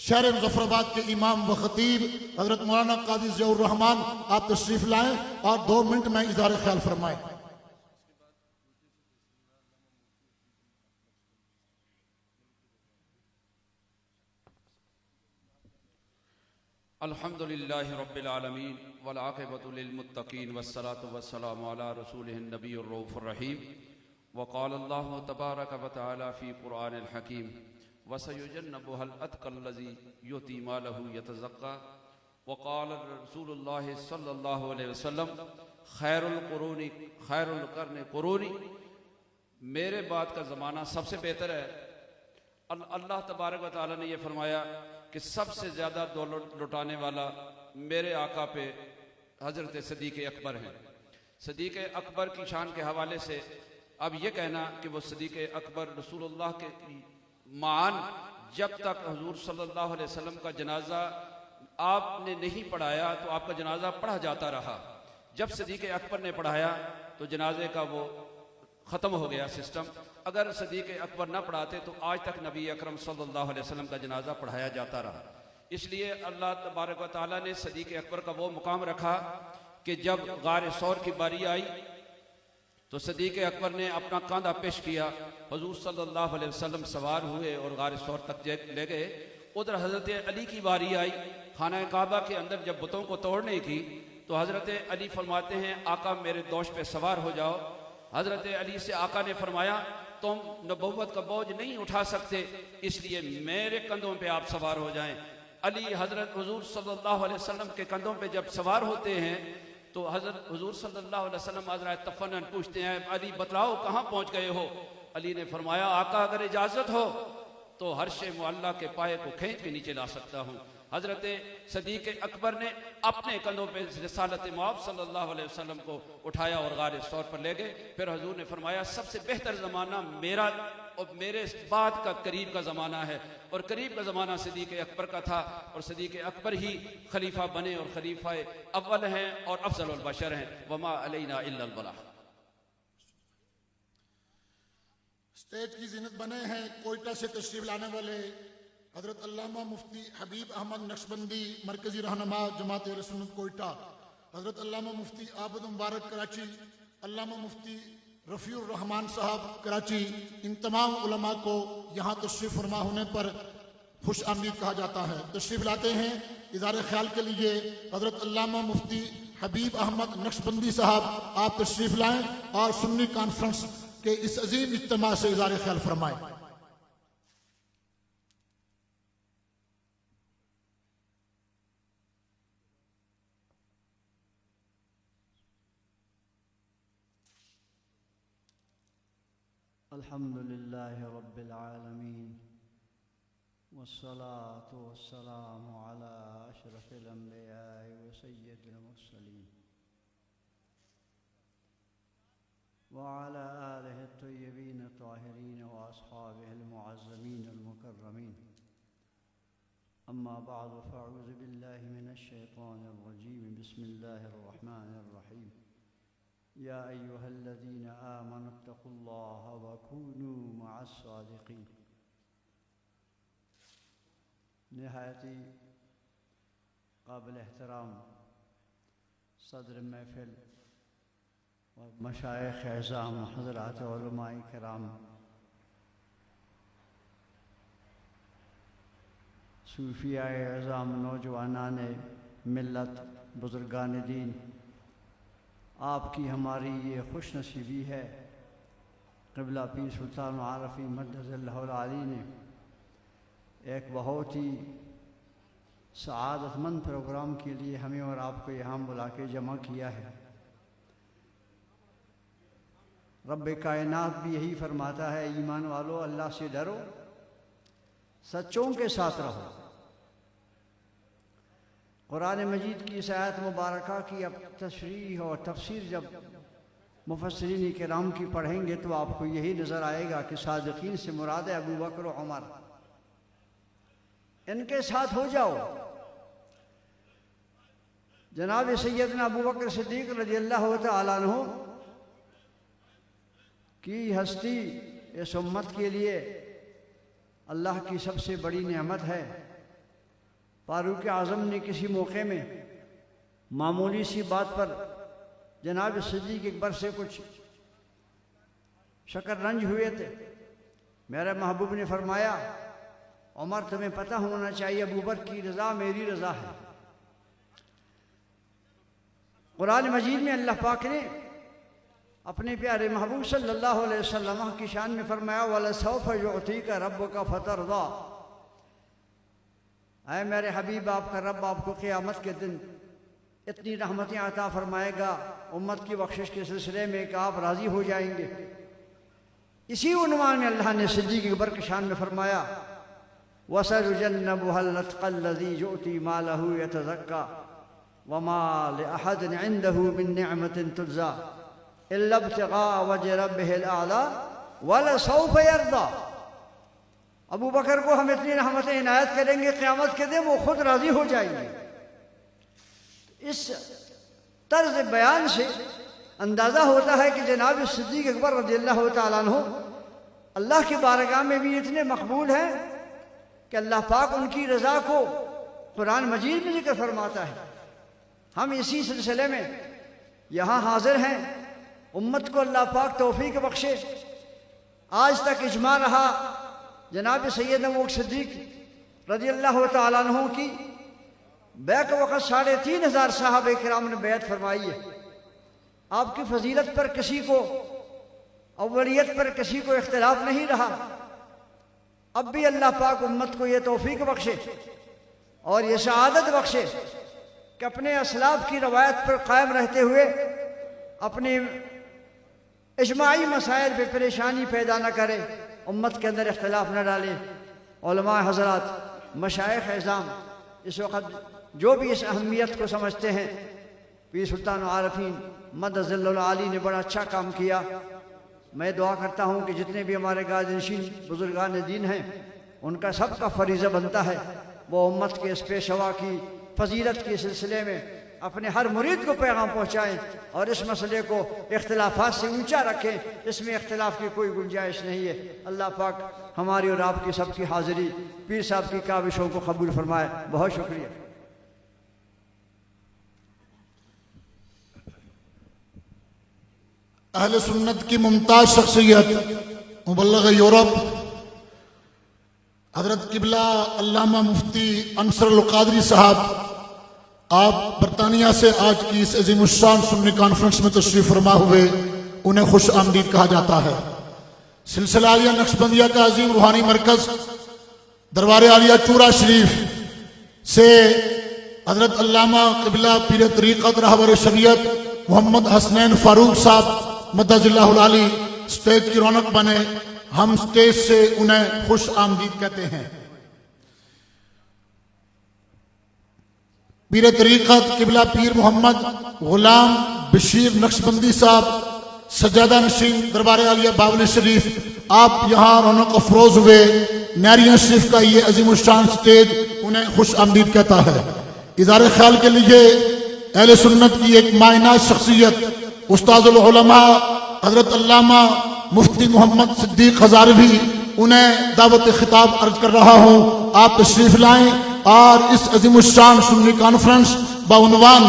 شہر مظفرآباد کے امام و خطیب حضرت مولانا قاضی ضیاء الرحمان آپ تشریف لائیں اور 2 منٹ میں اظہار خیال فرمائیں۔ الحمد للہ رب العالمین والعاقبۃ للمتقین والصلاة والسلام علی رسولہ النبی الرؤوف الرحیم وقال اللہ تبارک وتعالی فی قرآن الحکیم وسیجنبها الاتقى الذی یؤتی مالہ یتزکیٰ وقال رسول اللہ صلی اللہ علیہ وسلم خیر القرن قرونی، میرے بعد کا زمانہ سب سے بہتر ہے۔ اللہ تبارک و تعالی نے یہ فرمایا کہ سب سے زیادہ دولت لٹانے والا میرے آقا پہ حضرت صدیق اکبر ہیں۔ صدیق اکبر کی شان کے حوالے سے اب یہ کہنا کہ وہ صدیق اکبر رسول اللہ کے معان، جب تک حضور صلی اللہ علیہ وسلم کا جنازہ آپ نے نہیں پڑھایا تو آپ کا جنازہ پڑھا جاتا رہا۔ جب صدیق اکبر نے پڑھایا تو جنازے کا وہ ختم ہو گیا سسٹم۔ اگر صدیق اکبر نہ پڑھاتے تو آج تک نبی اکرم صلی اللہ علیہ وسلم کا جنازہ پڑھایا جاتا رہا۔ اس لیے اللہ تبارک و تعالیٰ نے صدیق اکبر کا وہ مقام رکھا کہ جب غار ثور کی باری آئی تو صدیق اکبر نے اپنا کاندھا پیش کیا، حضور صلی اللہ علیہ وسلم سوار ہوئے اور غار ثور تک لے گئے۔ ادھر حضرت علی کی باری آئی، خانہ کعبہ کے اندر جب بتوں کو توڑنے کی تو حضرت علی فرماتے ہیں آقا میرے دوش پہ سوار ہو جاؤ۔ حضرت علی سے آقا نے فرمایا تم نبوت کا بوجھ نہیں اٹھا سکتے، اس لیے میرے کندھوں پہ آپ سوار ہو جائیں۔ علی حضرت حضور صلی اللہ علیہ وسلم کے کندھوں پہ جب سوار ہوتے ہیں تو حضرت حضور صلی اللہ علیہ وسلم حضرت تفنن پوچھتے ہیں علی بتلاؤ کہاں پہنچ گئے ہو؟ علی نے فرمایا آقا اگر اجازت ہو تو عرش معلیٰ کے پائے کو کھینچ کے نیچے لا سکتا ہوں۔ حضرت صدیق اکبر نے اپنے کندھوں پہ رسالت مآب صلی اللہ علیہ وسلم کو اٹھایا اور غار ثور پر لے گئے۔ پھر حضور نے فرمایا سب سے بہتر زمانہ میرا اور میرے بعد کا قریب کا زمانہ ہے، اور قریب کا زمانہ صدیق اکبر کا تھا، اور صدیق اکبر ہی خلیفہ بنے اور خلیفہ اول ہیں اور افضل البشر ہیں۔ وما علینا الا البلاغ۔ اسٹیج کی زینت بنے ہیں کوئٹہ سے تشریف لانے والے حضرت علامہ مفتی حبیب احمد نقشبندی، مرکزی رہنما جماعت اہل سنت کوئٹہ، حضرت علامہ مفتی عابد مبارک کراچی، علامہ مفتی رفیع الرحمان صاحب کراچی، ان تمام علماء کو یہاں تشریف فرما ہونے پر خوش آمدید کہا جاتا ہے۔ تشریف لاتے ہیں اظہار خیال کے لیے حضرت علامہ مفتی حبیب احمد نقشبندی صاحب، آپ تشریف لائیں اور سنی کانفرنس کے اس عظیم اجتماع سے اظہار خیال فرمائیں۔ الحمد لله رب العالمين والصلاة والسلام على أشرف الأنبياء وسيد المرسلين وعلى آله الطيبين الطاهرين وأصحابه المعظمين المكرمين، أما بعد فأعوذ بالله من الشيطان الرجيم، بسم الله الرحمن الرحيم، يا أيها الذين آمنوا اتقوا الله وكونوا مع الصادقين۔ نہایتی قابل احترام صدر محفل اور مشائخ اعظام حضرات علماء کرام، صوفیاء اعظام، نوجوانان ملت، بزرگان دین، آپ کی ہماری یہ خوش نصیبی ہے قبلہ پیر سلطان عارفی مدد اللہ العالی نے ایک بہت ہی سعادت مند پروگرام کے لیے ہمیں اور آپ کو یہاں بلا کے جمع کیا ہے۔ رب کائنات بھی یہی فرماتا ہے ایمان والو اللہ سے ڈرو، سچوں کے ساتھ رہو۔ قرآن مجید کی اس آیت مبارکہ کی اب تشریح اور تفسیر جب مفسرین کرام کی پڑھیں گے تو آپ کو یہی نظر آئے گا کہ صادقین سے مراد ہے ابو بکر و عمر، ان کے ساتھ ہو جاؤ۔ جناب سیدنا ابو بکر صدیق رضی اللہ تعالیٰ عنہ کی ہستی اس امت کے لیے اللہ کی سب سے بڑی نعمت ہے۔ فاروق اعظم نے کسی موقع میں معمولی سی بات پر جناب صدیق اکبر سے کچھ شکر رنج ہوئے تھے. میرے محبوب نے فرمایا عمر تمہیں پتہ ہونا چاہیے ابو بکر کی رضا میری رضا ہے. قرآن مجید میں اللہ پاک نے اپنے پیارے محبوب صلی اللہ علیہ وسلم کی شان میں فرمایا وَلَسَوْفَ يُعْطِيكَ رَبُّكَ فَتَرْضَىٰ. اے میرے حبیب آپ کا رب آپ کو قیامت کے دن اتنی رحمتیں عطا فرمائے گا امت کی بخشش کے سلسلے میں کہ آپ راضی ہو جائیں گے. اسی عنوان میں اللہ نے صدیق اکبر کی شان میں فرمایا وَسَيُجَنَّبُهَا الْأَتْقَى الَّذِي يُؤْتِي مَالَهُ يَتَزَكَّىٰ وَمَا لِأَحَدٍ عِندَهُ مِن نِّعْمَةٍ تُجْزَىٰ إِلَّا ابْتِغَاءَ وَجْهِ رَبِّهِ الْأَعْلَىٰ وَلَسَوْفَ يَرْضَىٰ. ابو بکر کو ہم اتنی رحمتیں عنایت کریں گے قیامت کے دن وہ خود راضی ہو جائیں گے. اس طرز بیان سے اندازہ ہوتا ہے کہ جناب صدیق اکبر رضی اللہ تعالیٰ عنہ اللہ کی بارگاہ میں بھی اتنے مقبول ہیں کہ اللہ پاک ان کی رضا کو قرآن مجید میں ذکر فرماتا ہے. ہم اسی سلسلے میں یہاں حاضر ہیں. امت کو اللہ پاک توفیق بخشے. آج تک اجماع رہا جناب سیدنا ابو بکر صدیق رضی اللہ تعالیٰ عنہ کی بیعت وقت 3500 صحابہ کرام نے بیعت فرمائی ہے. آپ کی فضیلت پر کسی کو اولیت پر کسی کو اختلاف نہیں رہا. اب بھی اللہ پاک امت کو یہ توفیق بخشے اور یہ سعادت بخشے کہ اپنے اسلاف کی روایت پر قائم رہتے ہوئے اپنے اجماعی مسائل پہ پریشانی پیدا نہ کرے, امت کے اندر اختلاف نہ ڈالے. علماء حضرات, مشائخ اعظام اس وقت جو بھی اس اہمیت کو سمجھتے ہیں, پیر سلطان العارفین مد ظل العالی نے بڑا اچھا کام کیا. میں دعا کرتا ہوں کہ جتنے بھی ہمارے گادنشین بزرگان دین ہیں ان کا سب کا فریضہ بنتا ہے وہ امت کے اس پیشوا کی فضیلت کے سلسلے میں اپنے ہر مرید کو پیغام پہنچائیں اور اس مسئلے کو اختلافات سے اونچا رکھیں. اس میں اختلاف کی کوئی گنجائش نہیں ہے. اللہ پاک ہماری اور آپ کی سب کی حاضری پیر صاحب کی کاوشوں کو قبول فرمائے. بہت شکریہ. اہل سنت کی ممتاز شخصیت مبلغ یورپ حضرت قبلہ علامہ مفتی انصر القادری صاحب, آپ برطانیہ سے آج کی اس عظیم الشان سنی کانفرنس میں تشریف فرما ہوئے, انہیں خوش آمدید کہا جاتا ہے. سلسلہ عالیہ نقشبندیہ کا عظیم روحانی مرکز دربار عالیہ چورا شریف سے حضرت علامہ قبلہ پیر طریقت رہبر شریعت محمد حسنین فاروق صاحب مدد اللہ العالی سٹیج کی رونق بنے. ہم سٹیج سے انہیں خوش آمدید کہتے ہیں. پیر طریقت قبلہ پیر محمد غلام بشیر نقشبندی صاحب سجادہ نشین دربار عالیہ باول شریف, آپ یہاں رونق افروز ہوئے. نیاریاں شریف کا یہ عظیم الشان سٹیج انہیں خوش آمدید کہتا ہے. اظہار خیال کے لیے اہل سنت کی ایک مائناز شخصیت استاد العلماء حضرت علامہ مفتی محمد صدیق ہزاروی, انہیں دعوت خطاب عرض کر رہا ہوں. آپ تشریف لائیں اور اس عظیم الشان سنی کانفرنس بعنوان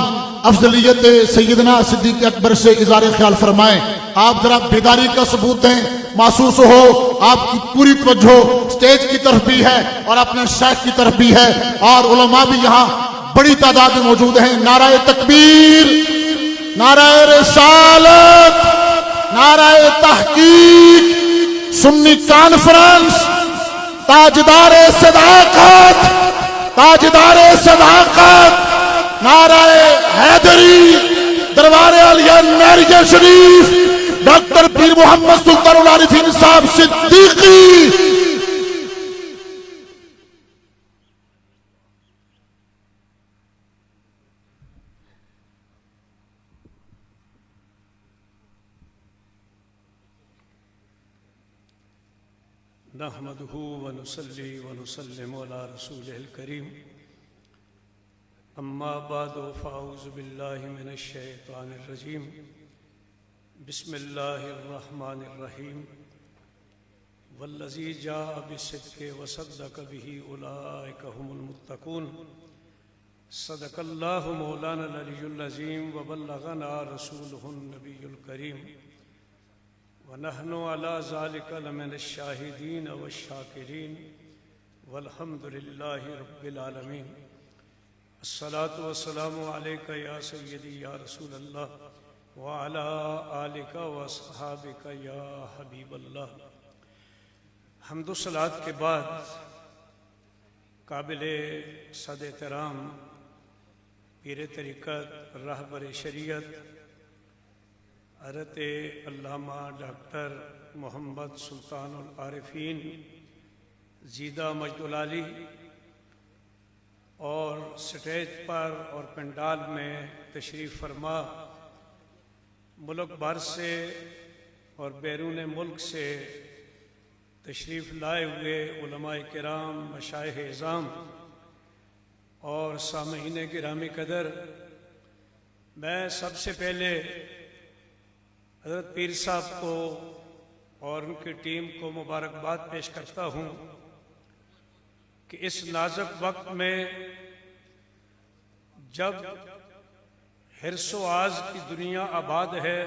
افضلیت سیدنا صدیق اکبر سے اظہار خیال فرمائیں. آپ ذرا بیداری کا ثبوت دیں, محسوس ہو آپ کی پوری توجہ سٹیج کی طرف بھی ہے اور اپنے شیخ کی طرف بھی ہے, اور علماء بھی یہاں بڑی تعداد میں موجود ہیں. نعرہ تکبیر, نعرہ رسالت, نعرہ تحقیق. سنی کانفرنس تاجدار صداقت, تاجدار صداقت, نعرہ حیدری دربار عالیہ نیریہ شریف ڈاکٹر پیر محمد سلطان العارفین صاحب صدیقی. نحمده ونصلي ونسلم على رسوله الكريم. اما بعد فاعوذ بالله من الشيطان الرجيم. بسم الله الرحمن الرحيم. والذي جاء بالصدق وصدق به اولئك هم المتقون. صدق اللہ مولانا العلی العظیم وبلغنا رسولہ النبی الکریم ونحن علی ذالک لمن الشاہدین والشاکرین والحمد للہ رب العالمین۔ الصلاۃ والسلام علیک یا سیدی یا رسول اللہ وعلی آلک واصحابک یا حبیب اللہ۔ حمد و صلوات کے بعد قابل صد احترام پیر طریقت رہبر شریعت حضرت علامہ ڈاکٹر محمد سلطان العارفین زیدہ مجد العالی اور سٹیج پر اور پنڈال میں تشریف فرما ملک بھر سے اور بیرون ملک سے تشریف لائے ہوئے علماء کرام، مشائخ اعظام اور سامعین گرامی قدر، میں سب سے پہلے حضرت پیر صاحب کو اور ان کی ٹیم کو مبارکباد پیش کرتا ہوں کہ اس نازک وقت میں جب حرص و آز کی دنیا آباد ہے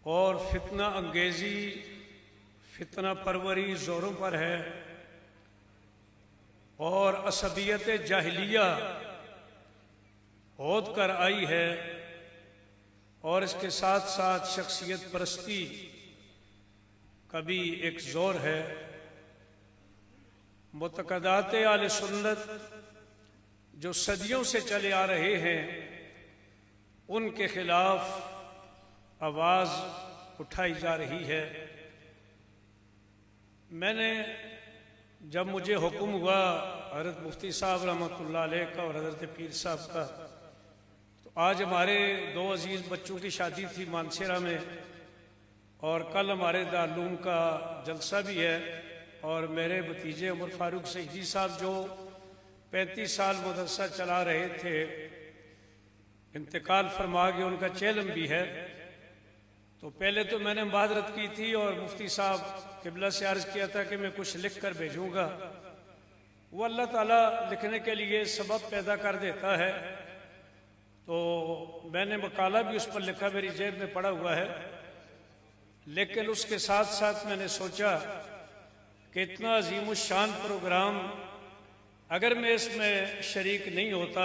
اور فتنہ انگیزی، فتنہ پروری زوروں پر ہے اور عصبیت جاہلیہ عود کر آئی ہے اور اس کے ساتھ ساتھ شخصیت پرستی کا بھی ایک زور ہے، معتقدات اہل سنت جو صدیوں سے چلے آ رہے ہیں ان کے خلاف آواز اٹھائی جا رہی ہے۔ میں نے جب مجھے حکم ہوا حضرت مفتی صاحب رحمۃ اللہ علیہ کا اور حضرت پیر صاحب کا، تو آج ہمارے دو عزیز بچوں کی شادی تھی مانسیرہ میں اور کل ہمارے دارالعلوم کا جلسہ بھی ہے، اور میرے بھتیجے عمر فاروق سعیدی صاحب جو 35 سال مدرسہ چلا رہے تھے انتقال فرما گئے، ان کا چیلم بھی ہے۔ تو پہلے تو میں نے معذرت کی تھی اور مفتی صاحب قبلہ سے عرض کیا تھا کہ میں کچھ لکھ کر بھیجوں گا، وہ اللہ تعالیٰ لکھنے کے لیے سبب پیدا کر دیتا ہے، تو میں نے مقالہ بھی اس پر لکھا، میری جیب میں پڑا ہوا ہے، لیکن اس کے ساتھ ساتھ میں نے سوچا کہ اتنا عظیم الشان پروگرام اگر میں اس میں شریک نہیں ہوتا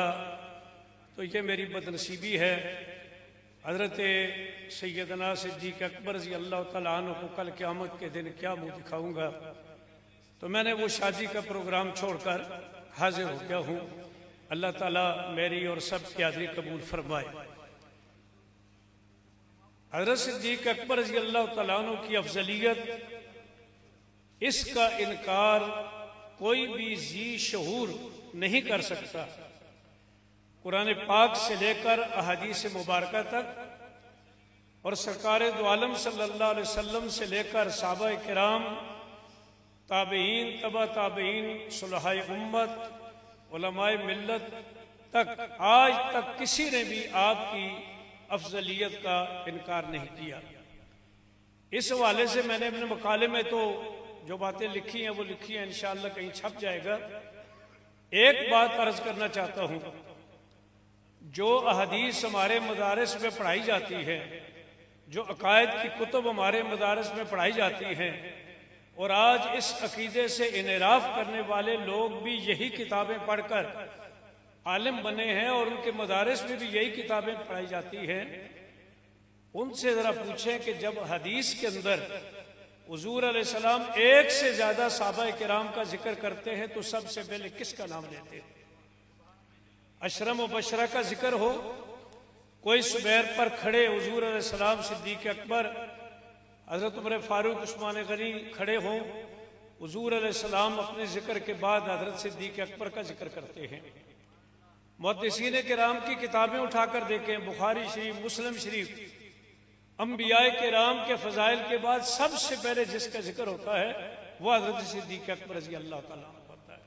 تو یہ میری بدنصیبی ہے۔ حضرت سیدنا صدیق اکبر رضی اللہ تعالیٰ عنہ کو کل قیامت کے دن کیا منہ دکھاؤں گا، تو میں نے وہ شادی کا پروگرام چھوڑ کر حاضر ہو گیا ہوں۔ اللہ تعالیٰ میری اور سب کی حاضری قبول فرمائے۔ حضرت صدیق اکبر رضی اللہ تعالیٰ عنہ کی افضلیت، اس کا انکار کوئی بھی ذی شعور نہیں کر سکتا۔ قرآن پاک سے لے کر احادیث مبارکہ تک اور سرکار دو عالم صلی اللہ علیہ وسلم سے لے کر صحابہ کرام، تابعین، تبع تابعین، صلحاء امت، علماء ملت تک، آج تک کسی نے بھی آپ کی افضلیت کا انکار نہیں کیا۔ اس حوالے سے میں نے اپنے مقالے میں تو جو باتیں لکھی ہیں وہ لکھی ہیں، انشاءاللہ کہیں چھپ جائے گا۔ ایک بات عرض کرنا چاہتا ہوں، جو احادیث ہمارے مدارس میں پڑھائی جاتی ہے، جو عقائد کی کتب ہمارے مدارس میں پڑھائی جاتی ہیں، اور آج اس عقیدے سے انحراف کرنے والے لوگ بھی یہی کتابیں پڑھ کر عالم بنے ہیں اور ان کے مدارس میں بھی یہی کتابیں پڑھائی جاتی ہیں، ان سے ذرا پوچھیں کہ جب حدیث کے اندر حضور علیہ السلام ایک سے زیادہ صحابہ کرام کا ذکر کرتے ہیں تو سب سے پہلے کس کا نام لیتے ہیں؟ اشرم و بشرہ کا ذکر ہو، کوئی صبیر پر کھڑے حضور علیہ السلام، صدیق اکبر، حضرت عمر فاروق، عثمان غنی کھڑے ہوں، حضور علیہ السلام اپنے ذکر کے بعد حضرت صدیق اکبر کا ذکر کرتے ہیں۔ محدثین کرام کی کتابیں اٹھا کر دیکھیں، بخاری شریف، مسلم شریف، انبیاء کرام کے فضائل کے بعد سب سے پہلے جس کا ذکر ہوتا ہے وہ حضرت صدیق اکبر رضی اللہ تعالیٰ عنہ ہوتا ہے۔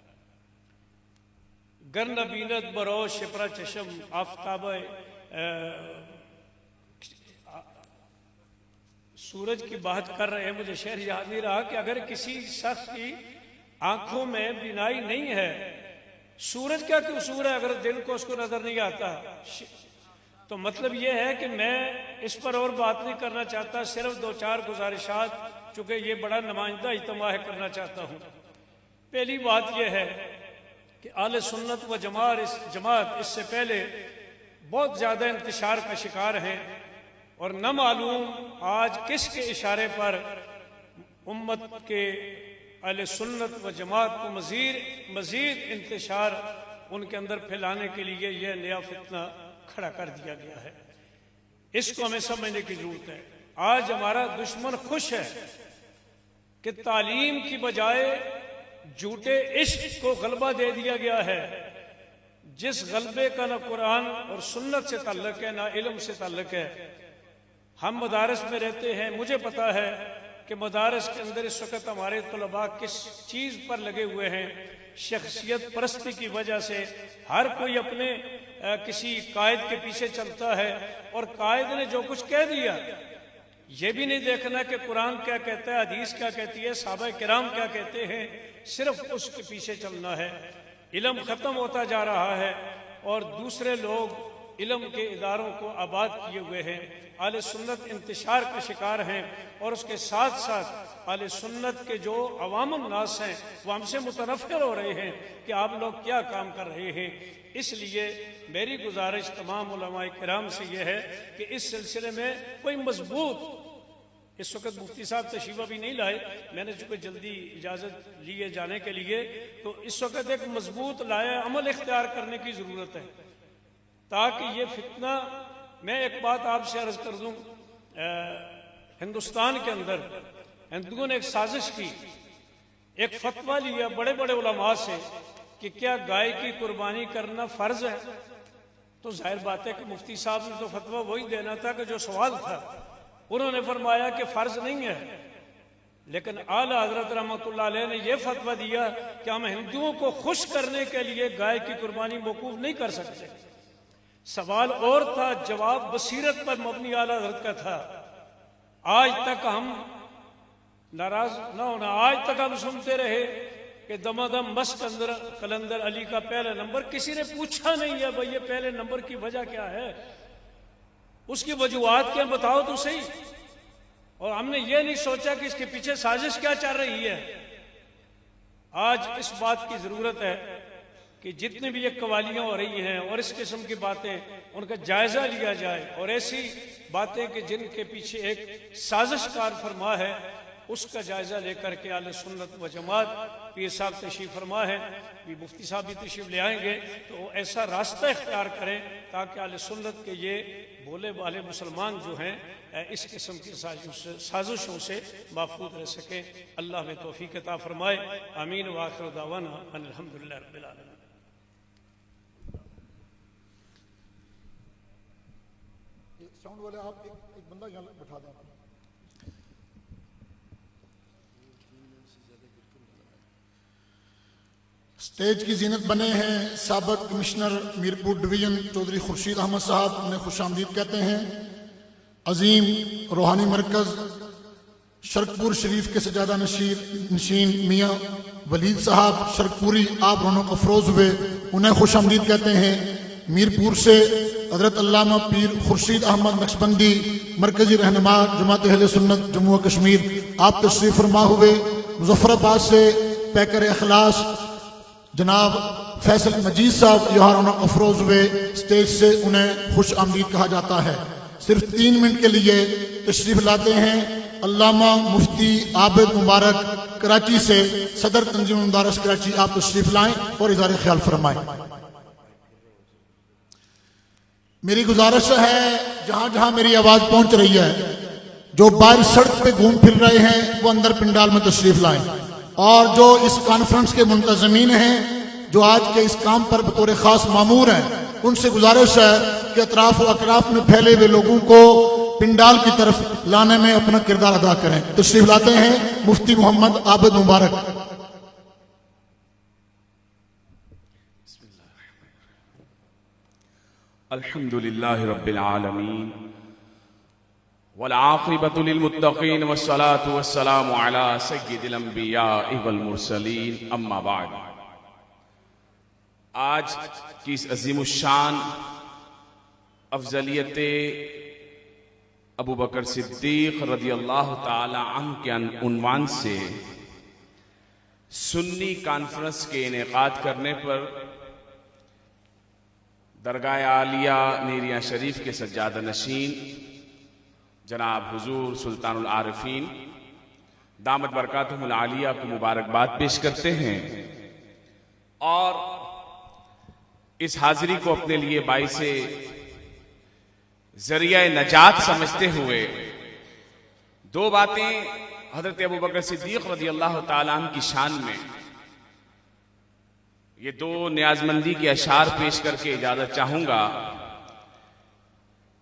گر نبینت برو شپرا چشم آفتاب سورج کی بات کر رہے ہیں، مجھے شعر یاد نہیں رہا کہ اگر کسی شخص کی آنکھوں میں بینائی نہیں ہے سورج کا قصور ہے اگر دن کو اس کو نظر نہیں آتا؟ تو مطلب یہ ہے کہ میں اس پر اور بات نہیں کرنا چاہتا، صرف 2-4 گزارشات چونکہ یہ بڑا نمائندہ اجتماع ہے کرنا چاہتا ہوں۔ پہلی بات یہ ہے کہ اہل سنت و جماعت اس سے پہلے بہت زیادہ انتشار کا شکار ہیں، اور نہ معلوم آج کس کے اشارے پر امت کے اہل سنت و جماعت کو مزید انتشار ان کے اندر پھیلانے کے لیے یہ نیا فتنہ کھڑا کر دیا گیا ہے۔ اس کو ہمیں سمجھنے کی ضرورت ہے۔ آج ہمارا دشمن خوش ہے کہ تعلیم کی بجائے جھوٹے عشق کو غلبہ دے دیا گیا ہے، جس غلبے کا نہ قرآن اور سنت سے تعلق ہے نہ علم سے تعلق ہے۔ ہم مدارس میں رہتے ہیں، مجھے پتا ہے کہ مدارس کے اندر اس وقت ہمارے طلباء کس چیز پر لگے ہوئے ہیں۔ شخصیت پرستی کی وجہ سے ہر کوئی اپنے کسی قائد کے پیچھے چلتا ہے، اور قائد نے جو کچھ کہہ دیا یہ بھی نہیں دیکھنا کہ قرآن کیا کہتا ہے، حدیث کیا کہتی ہے، صحابہ کرام کیا کہتے ہیں، صرف اس کے پیچھے چلنا ہے۔ علم ختم ہوتا جا رہا ہے اور دوسرے لوگ علم کے اداروں کو آباد کیے ہوئے ہیں۔ اہل سنت انتشار کا شکار ہیں، اور اس کے ساتھ ساتھ اہل سنت کے جو عوام الناس ہیں وہ ہم سے متنفر ہو رہے ہیں کہ آپ لوگ کیا کام کر رہے ہیں۔ اس لیے میری گزارش تمام علماء کرام سے یہ ہے کہ اس سلسلے میں کوئی مضبوط، اس وقت مفتی صاحب تشریف بھی نہیں لائے، میں نے چونکہ جلدی اجازت لیے جانے کے لیے، تو اس وقت ایک مضبوط لائے عمل اختیار کرنے کی ضرورت ہے تاکہ یہ فتنہ، میں ایک بات آپ سے عرض کر دوں، ہندوستان کے اندر ہندوؤں نے ایک سازش کی، ایک فتویٰ لیا بڑے بڑے علماء سے کہ کیا گائے کی قربانی کرنا فرض ہے؟ تو ظاہر بات ہے کہ مفتی صاحب نے تو فتویٰ وہی دینا تھا کہ جو سوال تھا، انہوں نے فرمایا کہ فرض نہیں ہے، لیکن اعلیٰ حضرت رحمۃ اللہ علیہ نے یہ فتویٰ دیا کہ ہم ہندوؤں کو خوش کرنے کے لیے گائے کی قربانی موقوف نہیں کر سکتے۔ سوال اور تھا، جواب بصیرت پر مبنی اعلیٰ حضرت کا تھا۔ آج تک ہم ناراض نہ ہونا، آج تک ہم سنتے رہے کہ دمادم مست کلندر علی کا پہلا نمبر، کسی نے پوچھا نہیں ہے بھئی یہ پہلے نمبر کی وجہ کیا ہے، اس کی وجوہات کیا بتاؤ تو صحیح۔ اور ہم نے یہ نہیں سوچا کہ اس کے پیچھے سازش کیا چل رہی ہے۔ آج اس بات کی ضرورت ہے کہ جتنی بھی یہ قوالیاں ہو رہی ہیں اور اس قسم کی باتیں، ان کا جائزہ لیا جائے، اور ایسی باتیں کہ جن کے پیچھے ایک سازش کار فرما ہے اس کا جائزہ لے کر کے اہل سنت و جماعت، پیر صاحب تشریف فرما ہے، مفتی صاحب بھی تشریف لے آئیں گے، تو ایسا راستہ اختیار کریں تاکہ اہل سنت کے یہ بولے والے مسلمان جو ہیں اس قسم کی سازشوں سے محفوظ رہ سکیں۔ اللہ میں توفیق عطا فرمائے۔ آمین وآخر دعوانا ان الحمدللہ رب العالمین۔ ساؤنڈ والے آپ ایک بندہ یہاں بٹھا دیں۔ سٹیج کی زینت بنے ہیں سابق کمشنر میرپور ڈویژن چودھری خورشید احمد صاحب، انہیں خوش آمدید کہتے ہیں۔ عظیم روحانی مرکز شرکپور شریف کے سجادہ نشین میاں ولید صاحب شرکپوری آپ رونق افروز ہوئے، انہیں خوش آمدید کہتے ہیں۔ میرپور سے حضرت علامہ پیر خورشید احمد نقشبندی مرکزی رہنما جماعت اہل سنت جموں و کشمیر، آپ تشریف فرما ہوئے۔ مظفر آباد سے پیکر اخلاص جناب فیصل مجید صاحب یہاں رونق افروز ہوئے، سٹیج سے انہیں خوش آمدید کہا جاتا ہے۔ صرف 3 منٹ کے لیے تشریف لاتے ہیں علامہ مفتی عابد مبارک کراچی سے، صدر تنظیم مدارس کراچی، آپ تشریف لائیں اور اظہار خیال فرمائیں۔ میری گزارش ہے جہاں جہاں میری آواز پہنچ رہی ہے، جو باہر سڑک پہ گھوم پھر رہے ہیں وہ اندر پنڈال میں تشریف لائیں، اور جو اس کانفرنس کے منتظمین ہیں جو آج کے اس کام پر بطور خاص مامور ہیں، ان سے گزارش ہے کہ اطراف و اکراف میں پھیلے ہوئے لوگوں کو پنڈال کی طرف لانے میں اپنا کردار ادا کریں۔ تشریف لاتے ہیں مفتی محمد عابد مبارک۔ الحمد للہ رب العالمین والعاقبۃ للمتقین والصلاة والسلام علی سید الانبیاء والمرسلین، اما بعد۔ آج کی اس عظیم الشان افضلیت ابو بکر صدیق رضی اللہ تعالی عنہ کے عنوان سے سنی کانفرنس کے انعقاد کرنے پر درگاہ عالیہ نیریاں شریف کے سجادہ نشین جناب حضور سلطان العارفین دامت برکاتہم العالیہ کو مبارکباد پیش کرتے ہیں اور اس حاضری کو اپنے لیے باعث ذریعہ نجات سمجھتے ہوئے دو باتیں حضرت ابو بکر صدیق رضی اللہ تعالیٰ عنہ کی شان میں یہ دو نیازمندی کے اشعار پیش کر کے اجازت چاہوں گا۔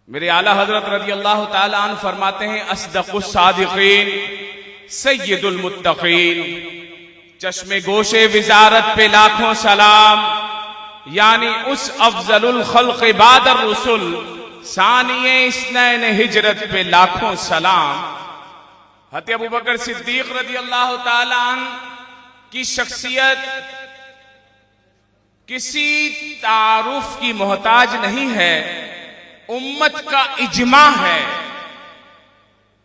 میرے اعلیٰ حضرت رضی اللہ تعالیٰ عنہ فرماتے ہیں اصدق الصادقین سید المتقین، چشم گوش وزارت پہ لاکھوں سلام، یعنی اس افضل الخلق بعد الرسل ثانی اثنین ہجرت پہ لاکھوں سلام۔ حضرت ابو بکر صدیق رضی اللہ تعالیٰ عنہ کی شخصیت کسی تعارف کی محتاج نہیں ہے، امت کا اجماع ہے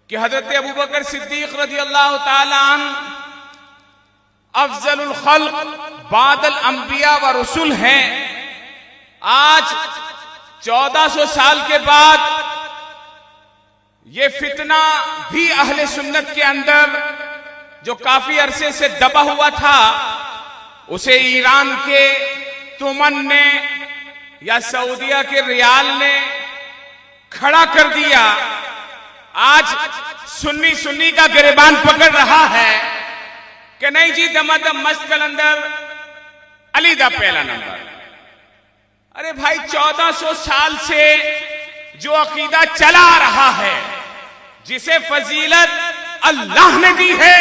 کہ حضرت ابو بکر صدیق رضی اللہ تعالیٰ عنہ افضل الخلق بعد الانبیاء و رسول ہیں۔ آج 1400 سال کے بعد یہ فتنہ بھی اہل سنت کے اندر جو کافی عرصے سے دبا ہوا تھا اسے ایران کے تمن نے یا سعودیہ کے ریال نے کھڑا کر دیا۔ آج سنی کا گریبان پکڑ رہا ہے کہ نہیں جی دمادم مست کلندر علی دا پہلا نمبر۔ ارے بھائی 1400 سال سے جو عقیدہ چلا رہا ہے، جسے فضیلت اللہ نے دی ہے،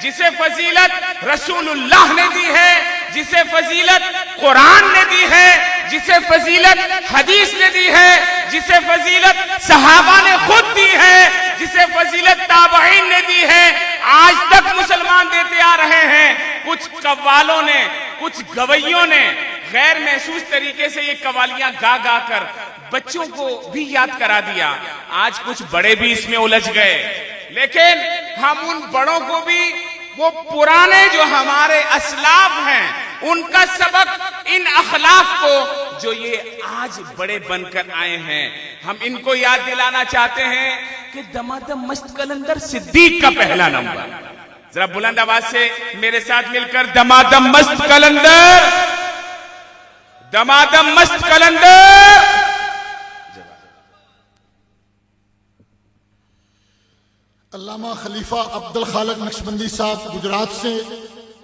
جسے فضیلت رسول اللہ نے دی ہے، جسے فضیلت قرآن نے دی ہے، جسے فضیلت حدیث نے دی ہے، جسے فضیلت صحابہ نے خود دی ہے، جسے فضیلت تابعین نے دی ہے، آج تک مسلمان دیتے آ رہے ہیں۔ کچھ قوالوں نے، کچھ گویوں نے غیر محسوس طریقے سے یہ قوالیاں گا گا کر بچوں کو بھی یاد کرا دیا۔ آج کچھ بڑے بھی اس میں الجھ گئے، لیکن ہم ان بڑوں کو بھی وہ پرانے جو ہمارے اسلاف ہیں ان کا سبق، ان اخلاق کو جو یہ آج بڑے بن کر آئے ہیں، ہم ان کو یاد دلانا چاہتے ہیں کہ دمادم مست کلندر صدیق کا پہلا نمبر۔ ذرا بلند آواز سے میرے ساتھ مل کر دمادم مست کلندر، دمادم مست کلندر۔ علامہ خلیفہ عبد الخالق نقشبندی صاحب گجرات سے،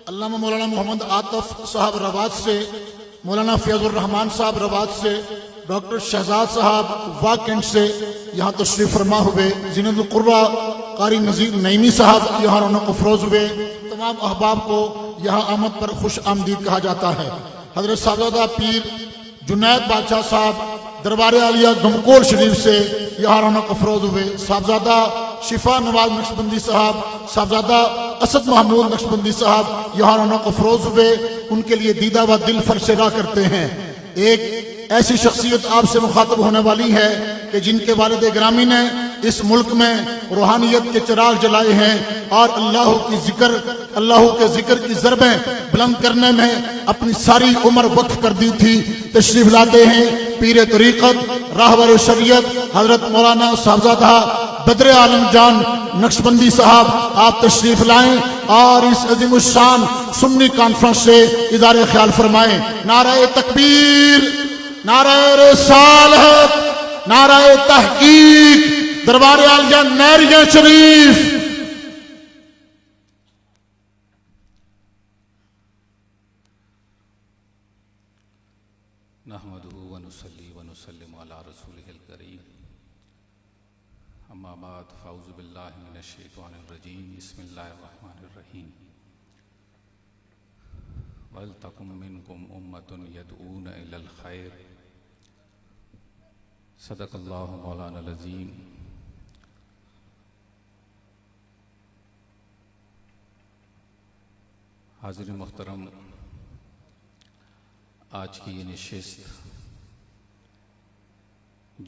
علامہ مولانا محمد عاطف صاحب روات سے، مولانا فیض الرحمان صاحب روات سے، ڈاکٹر شہزاد صاحب واکنڈ سے یہاں تشریف فرما ہوئے، زینت القرہ قاری نذیر نعیمی صاحب یہاں رونق افروز ہوئے۔ تمام احباب کو یہاں آمد پر خوش آمدید کہا جاتا ہے۔ حضرت صاحبزادہ پیر جنید بادشاہ صاحب دربار عالیہ گمکول شریف سے یہاں رونق افروز ہوئے۔ صاحبزادہ شفا نواز نقشبندی صاحب، صاحبزادہ اسد محمود نقشبندی صاحب یہاں رونق افروز ہوئے۔ ان کے لیے دیدہ و دل فرش راہ کرتے ہیں۔ ایک ایسی شخصیت آپ سے مخاطب ہونے والی ہے کہ جن کے والد گرامی نے اس ملک میں روحانیت کے چراغ جلائے ہیں اور اللہ کے ذکر کی ضربیں بلند کرنے میں اپنی ساری عمر وقف کر دی تھی۔ تشریف لاتے ہیں پیر طریقت راہبر شریعت حضرت مولانا صاحبزادہ بدر عالم جان نقشبندی صاحب، آپ تشریف لائیں اور اس عظیم الشان سنی کانفرنس سے اظہار خیال فرمائیں۔ نعرہ تکبیر، نعرہ رسالت، نعرہ تحقیق، دربار عالیہ نیریاں شریف۔ نحمدہ ونصلی ونسلم علی رسولہ الکریم، اما بعد فاعوذ باللہ من الشیطان الرجیم، بسم اللہ الرحمن الرحیم۔ وَلْتَكُن مِّنْكُمْ أُمَّةٌ يَدْعُونَ إِلَى الْخَيْرِ۔ صدق اللہ مولانا العظیم۔ حاضر محترم، آج کی یہ نشست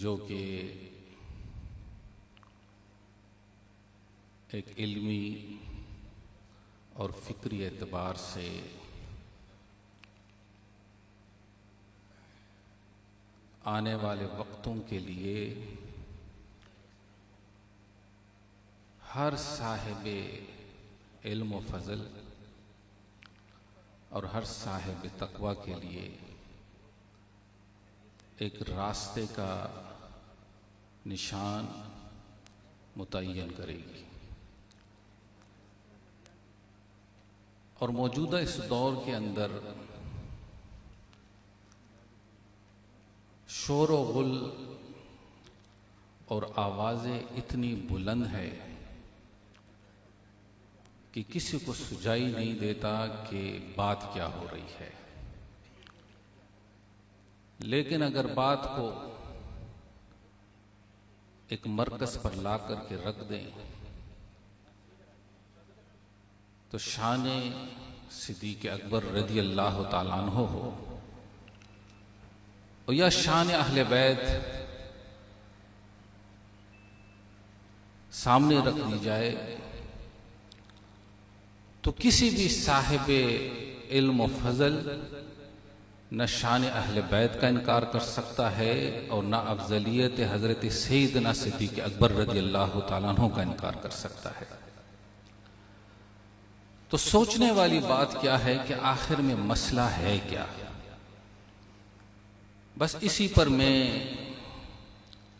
جو کہ ایک علمی اور فکری اعتبار سے آنے والے وقتوں کے لیے ہر صاحب علم و فضل اور ہر صاحب تقوی کے لیے ایک راستے کا نشان متعین کرے گی، اور موجودہ اس دور کے اندر شور و غل اور آوازیں اتنی بلند ہے کہ کسی کو سجائی نہیں دیتا کہ بات کیا ہو رہی ہے، لیکن اگر بات کو ایک مرکز پر لا کر کے رکھ دیں تو شان صدیق اکبر رضی اللہ تعالیٰ عنہ ہو اور یا شان اہل بیت سامنے رکھ دی جائے تو کسی بھی صاحب علم و فضل نہ شان اہل بیت کا انکار کر سکتا ہے اور نہ افضلیت حضرت سیدنا صدیق اکبر رضی اللہ تعالیٰ عنہ کا انکار کر سکتا ہے۔ تو سوچنے والی بات کیا ہے کہ آخر میں مسئلہ ہے کیا؟ بس اسی پر میں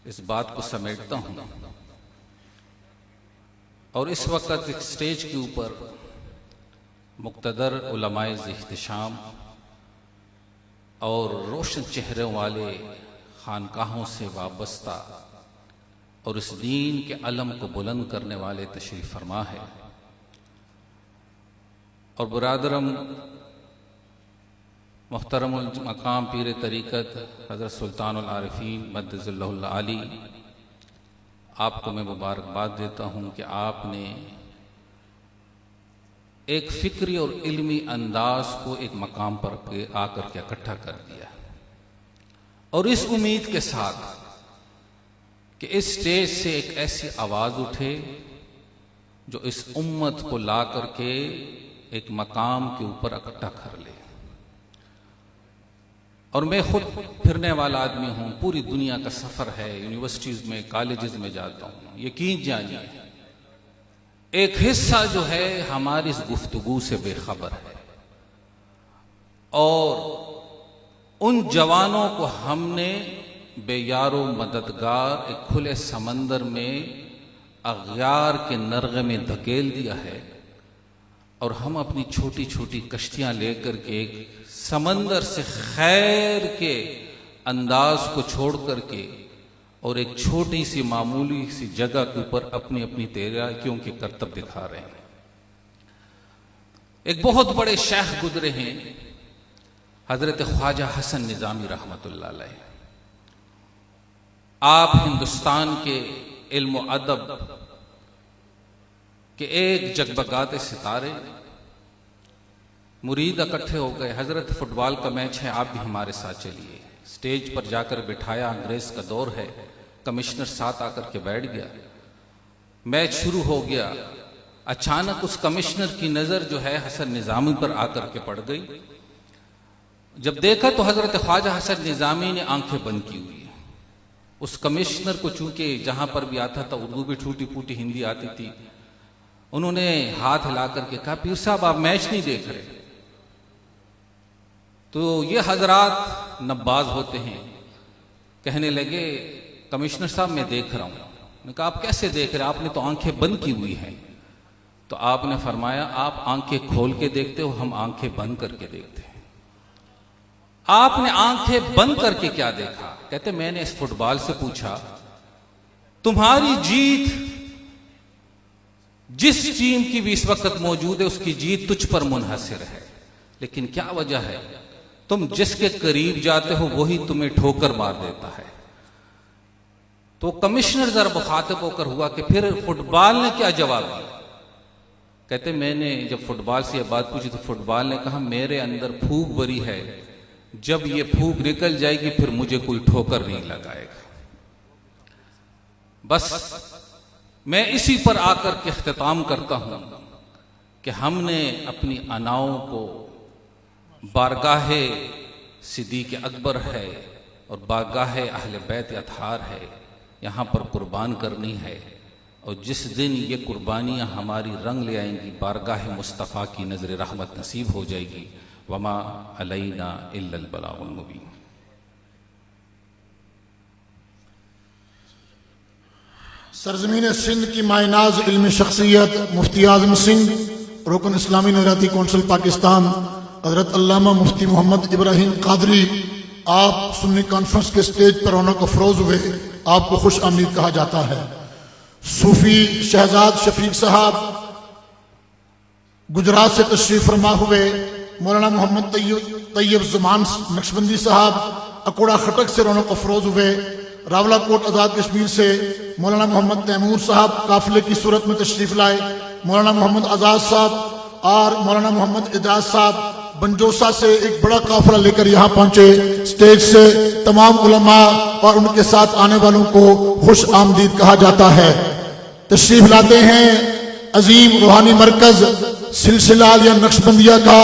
اس بات کو سمیٹتا ہوں، اور اس وقت ایک سٹیج کے اوپر مقتدر علماء احتشام اور روشن چہروں والے خانقاہوں سے وابستہ اور اس دین کے علم کو بلند کرنے والے تشریف فرما ہے، اور برادرم محترم المقام پیر طریقت حضرت سلطان العارفین مدد اللہ العالی، آپ کو میں مبارکباد دیتا ہوں کہ آپ نے ایک فکری اور علمی انداز کو ایک مقام پر آ کر کے اکٹھا کر دیا، اور اس امید کے ساتھ کہ اس سٹیج سے ایک ایسی آواز اٹھے جو اس امت کو لا کر کے ایک مقام کے اوپر اکٹھا کر لے۔ اور میں خود پھرنے والا آدمی ہوں، پوری دنیا کا سفر ہے، یونیورسٹیز میں کالجز میں جاتا ہوں، یقین جانیے ایک حصہ جو ہے ہماری اس گفتگو سے بے خبر ہے، اور ان جوانوں کو ہم نے بے یار و مددگار ایک کھلے سمندر میں اغیار کے نرغے میں دھکیل دیا ہے، اور ہم اپنی چھوٹی چھوٹی کشتیاں لے کر کے ایک سمندر سے خیر کے انداز کو چھوڑ کر کے اور ایک چھوٹی سی معمولی سی جگہ کے اوپر اپنی اپنی تیراکیوں کے کرتب دکھا رہے ہیں۔ ایک بہت بڑے شیخ گزرے ہیں حضرت خواجہ حسن نظامی رحمۃ اللہ علیہ، آپ ہندوستان کے علم و ادب کہ ایک جگبگاتے ستارے، مرید اکٹھے ہو گئے، حضرت فٹ بال کا میچ ہے، آپ بھی ہمارے ساتھ چلیے، سٹیج پر جا کر بٹھایا، انگریز کا دور ہے، کمشنر ساتھ آ کر کے بیٹھ گیا، میچ شروع ہو گیا، اچانک اس کمشنر کی نظر جو ہے حسن نظامی پر آ کر کے پڑ گئی، جب دیکھا تو حضرت خواجہ حسن نظامی نے آنکھیں بند کی ہوئی، اس کمشنر کو چونکہ جہاں پر بھی آتا تھا اردو بھی ٹوٹی پوٹی ہندی آتی تھی، انہوں نے ہاتھ ہلا کر کے کہا پیر صاحب آپ میچ نہیں دیکھ رہے؟ تو یہ حضرات نباز ہوتے ہیں، کہنے لگے کمشنر صاحب میں دیکھ رہا ہوں۔ میں نے کہا آپ کیسے دیکھ رہے ہیں؟ آپ نے تو آنکھیں بند کی ہوئی ہیں۔ تو آپ نے فرمایا آپ آنکھیں کھول کے دیکھتے ہو، ہم آنکھیں بند کر کے دیکھتے ہیں۔ آپ نے آنکھیں بند کر کے کیا دیکھا؟ کہتے میں نے اس فٹ بال سے پوچھا تمہاری جیت جس ٹیم کی بھی اس وقت موجود ہے اس کی جیت تجھ پر منحصر ہے، لیکن کیا وجہ ہے؟ تم جس کے قریب جاتے ہو وہی تمہیں ٹھوکر مار دیتا ہے۔ تو کمشنر ذرا مخاطب ہو کر ہوا کہ پھر فٹ بال نے کیا جواب دیا؟ کہتے میں نے جب فٹ بال سے یہ بات پوچھی تو فٹ بال نے کہا میرے اندر پھوک بری ہے جب یہ پھونک نکل جائے گی پھر مجھے کوئی ٹھوکر نہیں لگائے گا. بس میں اسی پر آ کر کے اختتام کرتا ہوں کہ ہم نے اپنی اناؤں کو بارگاہ صدیق اکبر ہے اور بارگاہ اہل بیت اطہار ہے یہاں پر قربان کرنی ہے، اور جس دن یہ قربانیاں ہماری رنگ لے آئیں گی بارگاہ مصطفیٰ کی نظر رحمت نصیب ہو جائے گی. وما علینا الا البلاغ المبین. سرزمین سندھ کی مائناز علمی شخصیت مفتی اعظم سنگھ رکن اسلامی نظریاتی کونسل پاکستان حضرت علامہ مفتی محمد ابراہیم قادری، آپ سنی کانفرنس کے سٹیج پر رونق افروز ہوئے، آپ کو خوش آمدید کہا جاتا ہے. صوفی شہزاد شفیق صاحب گجرات سے تشریف فرما ہوئے، مولانا محمد طیب زمان نقشبندی صاحب اکوڑا خٹک سے رونق افروز ہوئے، راولہ کوٹ آزاد کشمیر سے مولانا محمد تیمور صاحب قافلے کی صورت میں تشریف لائے، مولانا محمد آزاد صاحب اور مولانا محمد اعجاز صاحب بنجوسا سے ایک بڑا قافلہ لے کر یہاں پہنچے. سٹیج سے تمام علماء اور ان کے ساتھ آنے والوں کو خوش آمدید کہا جاتا ہے. تشریف لاتے ہیں عظیم روحانی مرکز سلسلہ عالیہ نقشبندیہ کا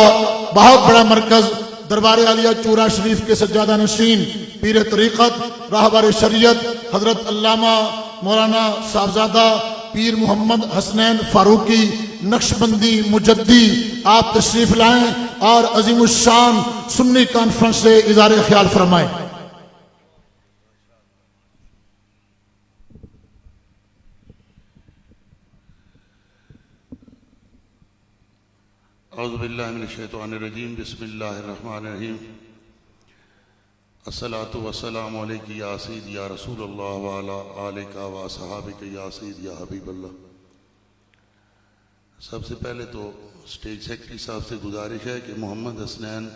بہت بڑا مرکز دربار عالیہ چورا شریف کے سجادہ نشین پیر طریقت راہبر شریعت حضرت علامہ مولانا صاحبزادہ پیر محمد حسنین فاروقی نقشبندی مجدی، آپ تشریف لائیں اور عظیم الشان سنی کانفرنس سے اظہار خیال فرمائیں. اعوذ باللہ من الشیطان الرجیم، بسم اللہ الرحمن الرحیم. الصلاۃ والسلام علیک یا سید یا رسول اللہ وعلی آلک و اصحابک یا سید یا حبیب اللہ. سب سے پہلے تو اسٹیج سیکرٹری صاحب سے گزارش ہے کہ محمد حسنین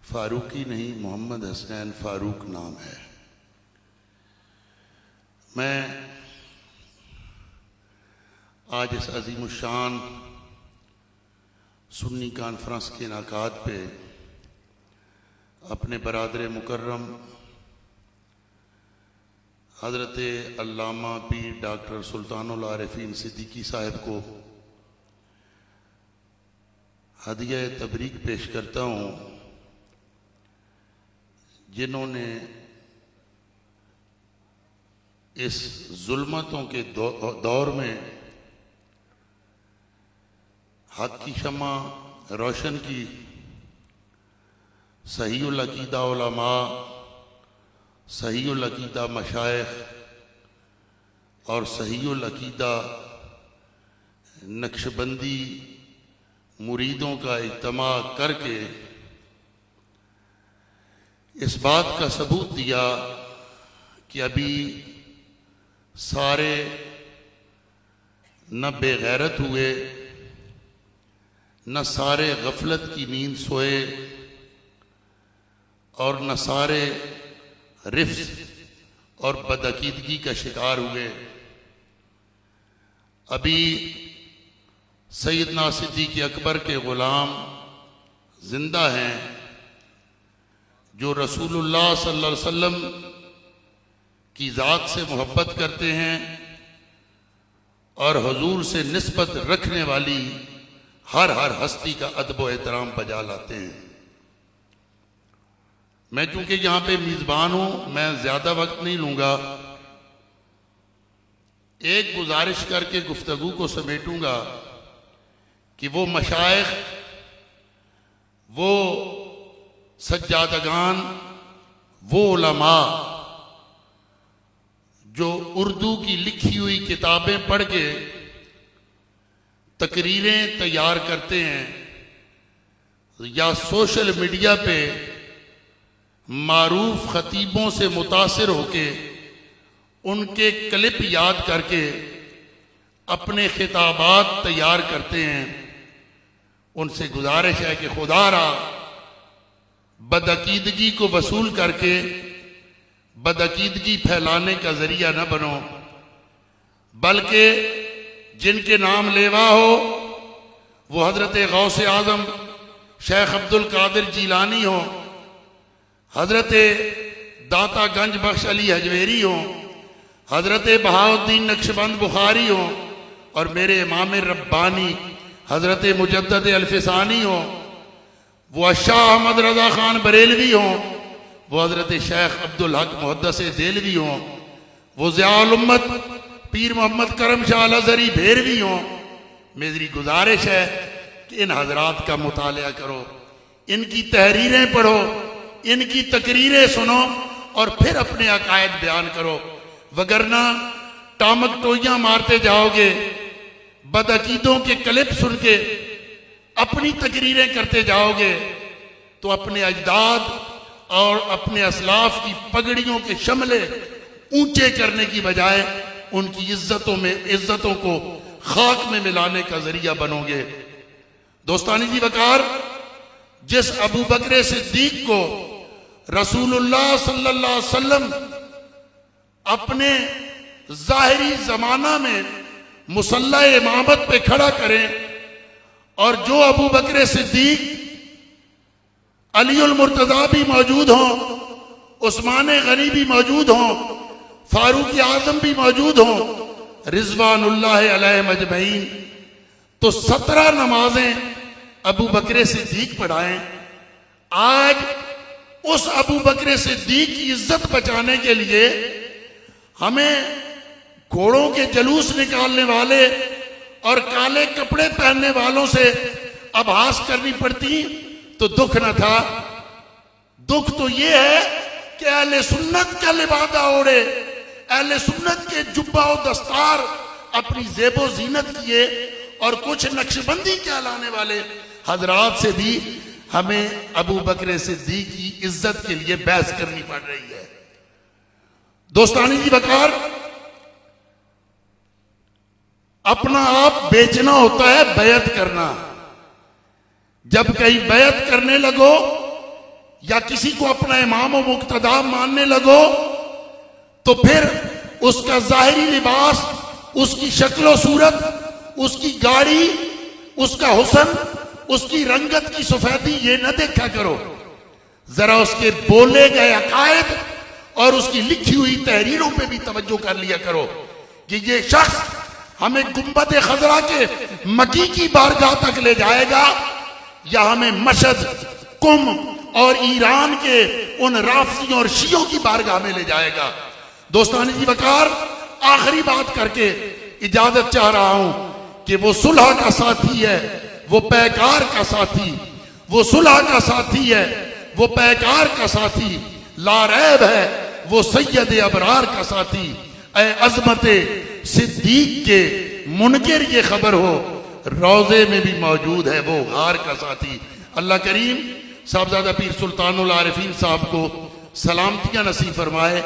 فاروقی نہیں، محمد حسنین فاروق نام ہے. میں آج اس عظیم الشان سنی کانفرنس کے انعقاد پہ اپنے برادر مکرم حضرت علامہ پیر ڈاکٹر سلطان العارفین صدیقی صاحب کو ہدیہ تبریک پیش کرتا ہوں، جنہوں نے اس ظلمتوں کے دور میں حق کی شمع روشن کی. صحیح العقیدہ علماء، صحیح العقیدہ مشائخ اور صحیح العقیدہ نقشبندی مریدوں کا اجتماع کر کے اس بات کا ثبوت دیا کہ ابھی سارے نہ بے غیرت ہوئے، نہ سارے غفلت کی نیند سوئے، اور نہ سارے رفض اور بدعقیدگی کا شکار ہوئے. ابھی سیدنا صدیق اکبر کے غلام زندہ ہیں جو رسول اللہ صلی اللہ علیہ وسلم کی ذات سے محبت کرتے ہیں اور حضور سے نسبت رکھنے والی ہر ہستی کا ادب و احترام بجا لاتے ہیں. میں چونکہ یہاں پہ میزبان ہوں، میں زیادہ وقت نہیں لوں گا. ایک گزارش کر کے گفتگو کو سمیٹوں گا کہ وہ مشائخ، وہ سجادگان، وہ علماء جو اردو کی لکھی ہوئی کتابیں پڑھ کے تقریریں تیار کرتے ہیں یا سوشل میڈیا پہ معروف خطیبوں سے متاثر ہو کے ان کے کلپ یاد کر کے اپنے خطابات تیار کرتے ہیں، ان سے گزارش ہے کہ خدا را بدعقیدگی کو وصول کر کے بدعقیدگی پھیلانے کا ذریعہ نہ بنو، بلکہ جن کے نام لیوا ہو وہ حضرت غوث اعظم شیخ عبد القادر جیلانی ہو حضرت داتا گنج بخش علی حجویری ہوں، حضرت بہاؤالدین نقشبند بخاری ہوں، اور میرے امام ربانی حضرت مجدد الفسانی ہوں، وہ شاہ احمد رضا خان بریلوی ہوں، وہ حضرت شیخ عبدالحق محدث دہلوی ہوں، وہ ضیاء الامت پیر محمد کرم شاہ الازہری بھیروی ہوں، میری گزارش ہے کہ ان حضرات کا مطالعہ کرو، ان کی تحریریں پڑھو، ان کی تقریریں سنو، اور پھر اپنے عقائد بیان کرو، وگرنہ ٹامک ٹوئیاں مارتے جاؤ گے، بدعقیدوں کے کلپ سن کے اپنی تقریریں کرتے جاؤ گے، تو اپنے اجداد اور اپنے اسلاف کی پگڑیوں کے شملے اونچے کرنے کی بجائے ان کی عزتوں کو خاک میں ملانے کا ذریعہ بنو گے۔ دوستانی جی وقار، جس ابو بکر صدیق کو رسول اللہ صلی اللہ علیہ وسلم اپنے ظاہری زمانہ میں مصلی امامت پہ کھڑا کریں، اور جو ابو بکر صدیق علی المرتضیٰ بھی موجود ہوں، عثمان غنی بھی موجود ہوں، فاروق اعظم بھی موجود ہوں، رضوان اللہ علیہ مجمعین، تو 17 نمازیں ابو بکر صدیق پڑھائیں۔ آج اس ابو بکر صدیق کی عزت بچانے کے لیے ہمیں گھوڑوں کے جلوس نکالنے والے اور کالے کپڑے پہننے والوں سے ابحاث کرنی پڑتی تو دکھ نہ تھا۔ دکھ تو یہ ہے کہ اہل سنت کا لبادہ اوڑے، اہل سنت کے جبہ و دستار اپنی زیب و زینت کیے، اور کچھ نقشبندی کہلانے والے حضرات سے بھی ہمیں ابو بکر صدیق کی عزت کے لیے بحث کرنی پڑ رہی ہے۔ دوستانی جی وقار، اپنا آپ بیچنا ہوتا ہے بیعت کرنا۔ جب کہیں بیعت کرنے لگو یا کسی کو اپنا امام و مقتدا ماننے لگو تو پھر اس کا ظاہری لباس، اس کی شکل و صورت، اس کی گاڑی، اس کا حسن، اس کی رنگت کی سفیدی یہ نہ دیکھا کرو، ذرا اس کے بولے گئے عقائد اور اس کی لکھی ہوئی تحریروں پہ بھی توجہ کر لیا کرو کہ یہ شخص ہمیں گنبد خضرا کے مکی کی بارگاہ تک لے جائے گا یا ہمیں مشہد، قم اور ایران کے ان رافضیوں اور شیعوں کی بارگاہ میں لے جائے گا۔ دوستانی جی وقار، آخری بات کر کے اجازت چاہ رہا ہوں کہ وہ صلح کا ساتھی ہے، وہ پیکار کا ساتھی، وہ صلح کا ساتھی ہے، وہ پیکار کا ساتھی، لا ریب ہے وہ سید ابرار کا ساتھی۔ اے عظمت صدیق کے منکر یہ خبر ہو، روضے میں بھی موجود ہے وہ غار کا ساتھی۔ اللہ کریم صاحبزادہ پیر سلطان العارفین صاحب کو سلامتیاں نصیب فرمائے،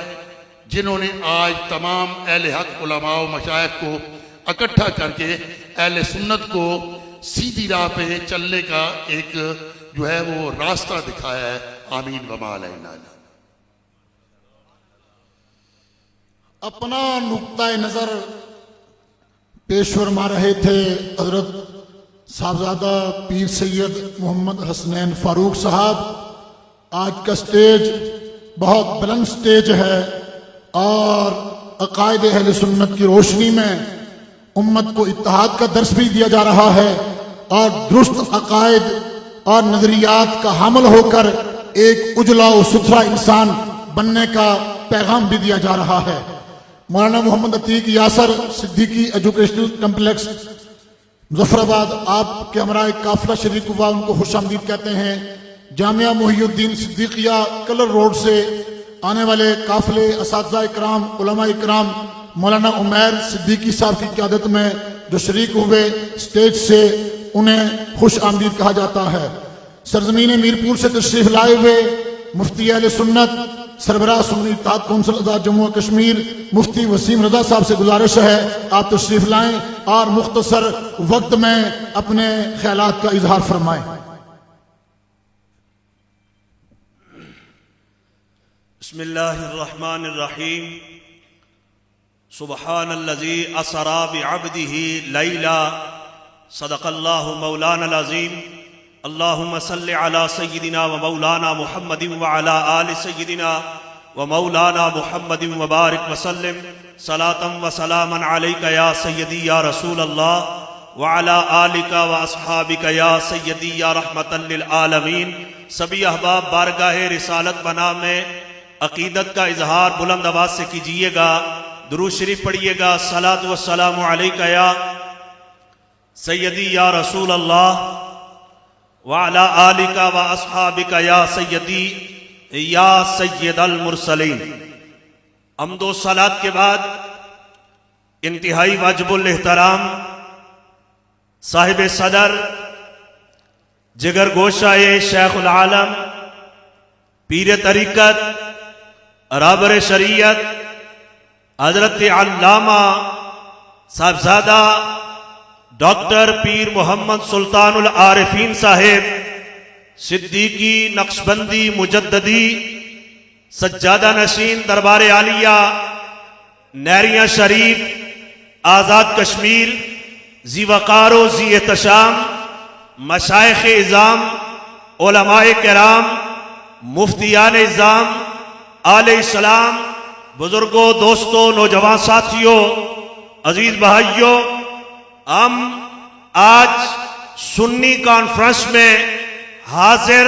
جنہوں نے آج تمام اہل حق علماء و مشائخ کو اکٹھا کر کے اہل سنت کو سیدھی راہ پہ چلنے کا ایک جو ہے وہ راستہ دکھایا ہے۔ آمین وما علینا۔ اپنا نقطہ نظر پیش فرما رہے تھے حضرت صاحبزادہ پیر سید محمد حسنین فاروق صاحب۔ آج کا سٹیج بہت بلند سٹیج ہے اور عقائد اہل سنت کی روشنی میں امت کو اتحاد کا درس بھی دیا جا رہا ہے اور درست عقائد اور نظریات کا حامل ہو کر ایک اجلا و ستھرا انسان بننے کا پیغام بھی دیا جا رہا ہے۔ مولانا محمد عتیق یاسر صدیقی ایجوکیشنل کمپلیکس مظفر آباد آپ کے ہمراہ قافلہ شریک ہوا، ان کو خوش آمدید کہتے ہیں۔ جامعہ محی الدین صدیقیہ کلر روڈ سے آنے والے قافلے اساتذہ اکرام، علماء اکرام مولانا عمیر صدیقی صاحب کی قیادت میں جو شریک ہوئے سٹیج سے، انہیں خوش آمدید کہا جاتا ہے۔ سرزمین میرپور سے تشریف لائے ہوئے مفتی اہل سنت سربراہ سنی اتحاد کونسل آزاد جموں و کشمیر مفتی وسیم رضا صاحب سے گزارش ہے آپ تشریف لائیں اور مختصر وقت میں اپنے خیالات کا اظہار فرمائیں۔ بسم اللہ الرحمن الرحیم۔ سبحان الذی اسری بعبدہ لیلا، صدق اللہ مولانا العظیم۔ اللہم صلی علی سیدنا و مولانا محمد وعلی آل سیدنا و مولانا محمد وبارک وسلم صلاۃ و سلاما علیک یا سیدی یا رسول اللہ وعلی آلک و اصحابک یا سیدی یا رحمت للعالمین۔ سبھی احباب بارگاہ رسالت بنا میں عقیدت کا اظہار بلند آواز سے کیجیے گا، درود شریف پڑھیے گا۔ صلاۃ و سلام علیک یا سیدی یا رسول اللہ وعلی آلک و اصحابک یا سیدی یا سید المرسلین۔ حمد و صلات کے بعد انتہائی واجب الاحترام صاحب صدر جگر گوشہ شیخ العالم پیر طریقت رہبر شریعت حضرت علامہ صاحبزادہ ڈاکٹر پیر محمد سلطان العارفین صاحب صدیقی نقشبندی مجددی سجادہ نشین دربار عالیہ نیریاں شریف آزاد کشمیر ذی وقار و ذی احتشام مشائخ اعظام علماء کرام مفتیان اعظام آل اسلام بزرگوں دوستوں نوجوان ساتھیوں عزیز بھائیوں، ہم آج سنی کانفرنس میں حاضر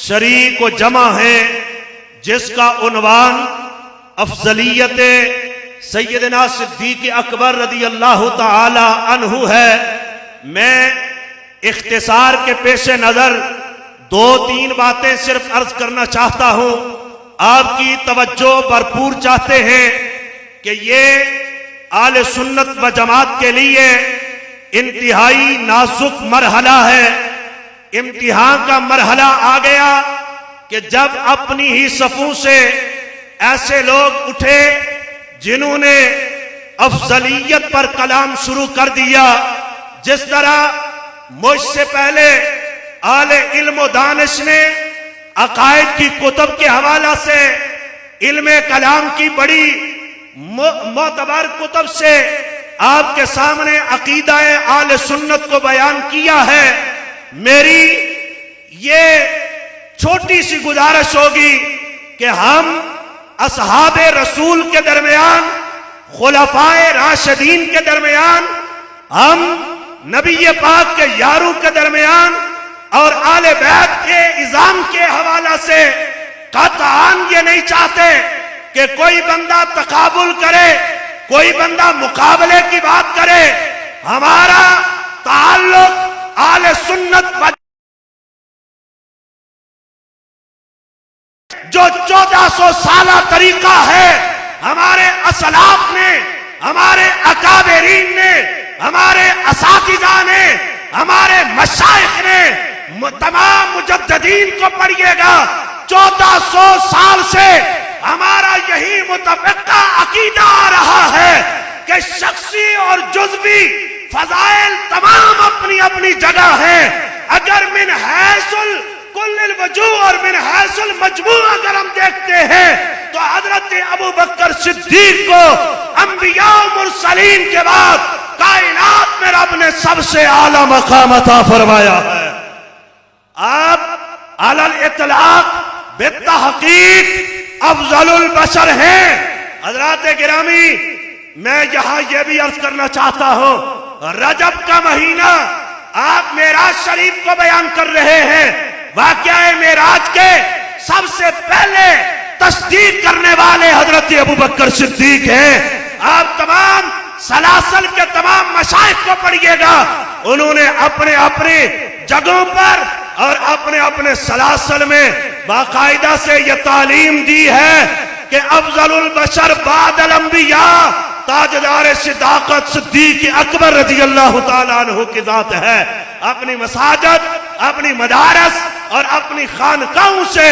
شریک و جمع ہیں جس کا عنوان افضلیت سیدنا صدیق اکبر رضی اللہ تعالی عنہ ہے۔ میں اختصار کے پیش نظر 2-3 باتیں صرف عرض کرنا چاہتا ہوں، آپ کی توجہ بھرپور چاہتے ہیں کہ یہ اہل سنت و جماعت کے لیے انتہائی نازک مرحلہ ہے۔ امتحان کا مرحلہ آ گیا کہ جب اپنی ہی صفوں سے ایسے لوگ اٹھے جنہوں نے افضلیت پر کلام شروع کر دیا، جس طرح مجھ سے پہلے اہل علم و دانش نے عقائد کی کتب کے حوالہ سے علم کلام کی بڑی معتبر کتب سے آپ کے سامنے عقیدہ اہل سنت کو بیان کیا ہے۔ میری یہ چھوٹی سی گزارش ہوگی کہ ہم اصحاب رسول کے درمیان، خلفائے راشدین کے درمیان، ہم نبی پاک کے یاروں کے درمیان اور آل بیت کے اعظام کے حوالہ سے قطعاً یہ نہیں چاہتے کہ کوئی بندہ تقابل کرے، کوئی بندہ مقابلے کی بات کرے۔ ہمارا تعلق آل سنت و جو 1400 سالہ طریقہ ہے، ہمارے اسلاف نے، ہمارے اکابرین نے، ہمارے اساتذہ نے، ہمارے مشائخ نے، تمام مجددین کو پڑھیے گا، 1400 سال سے ہمارا یہی متفقہ عقیدہ آ رہا ہے کہ شخصی اور جزوی فضائل تمام اپنی اپنی جگہ ہیں۔ اگر من حیث کل الوجوہ اور من حیث المجموع اگر ہم دیکھتے ہیں تو حضرت ابو بکر صدیق کو انبیاء و مرسلین کے بعد کائنات میں رب نے سب سے اعلیٰ مقام عطا فرمایا ہے۔ آپ علی الاطلاق بالتحقیق افضل البشر ہیں۔ حضرات گرامی، میں یہاں یہ بھی عرض کرنا چاہتا ہوں، رجب کا مہینہ آپ معراج شریف کو بیان کر رہے ہیں۔ واقعہ معراج کے سب سے پہلے تصدیق کرنے والے حضرت ابو بکر صدیق ہیں۔ آپ تمام سلاسل کے تمام مشائخ کو پڑھیے گا، انہوں نے اپنے اپنے جگہوں پر اور اپنے اپنے سلاسل میں باقاعدہ سے یہ تعلیم دی ہے کہ افضل البشر بعد الانبیاء تاجدار صداقت صدیق اکبر رضی اللہ تعالیٰ عنہ کی ذات ہے۔ اپنی مساجد، اپنی مدارس اور اپنی خانقاہوں سے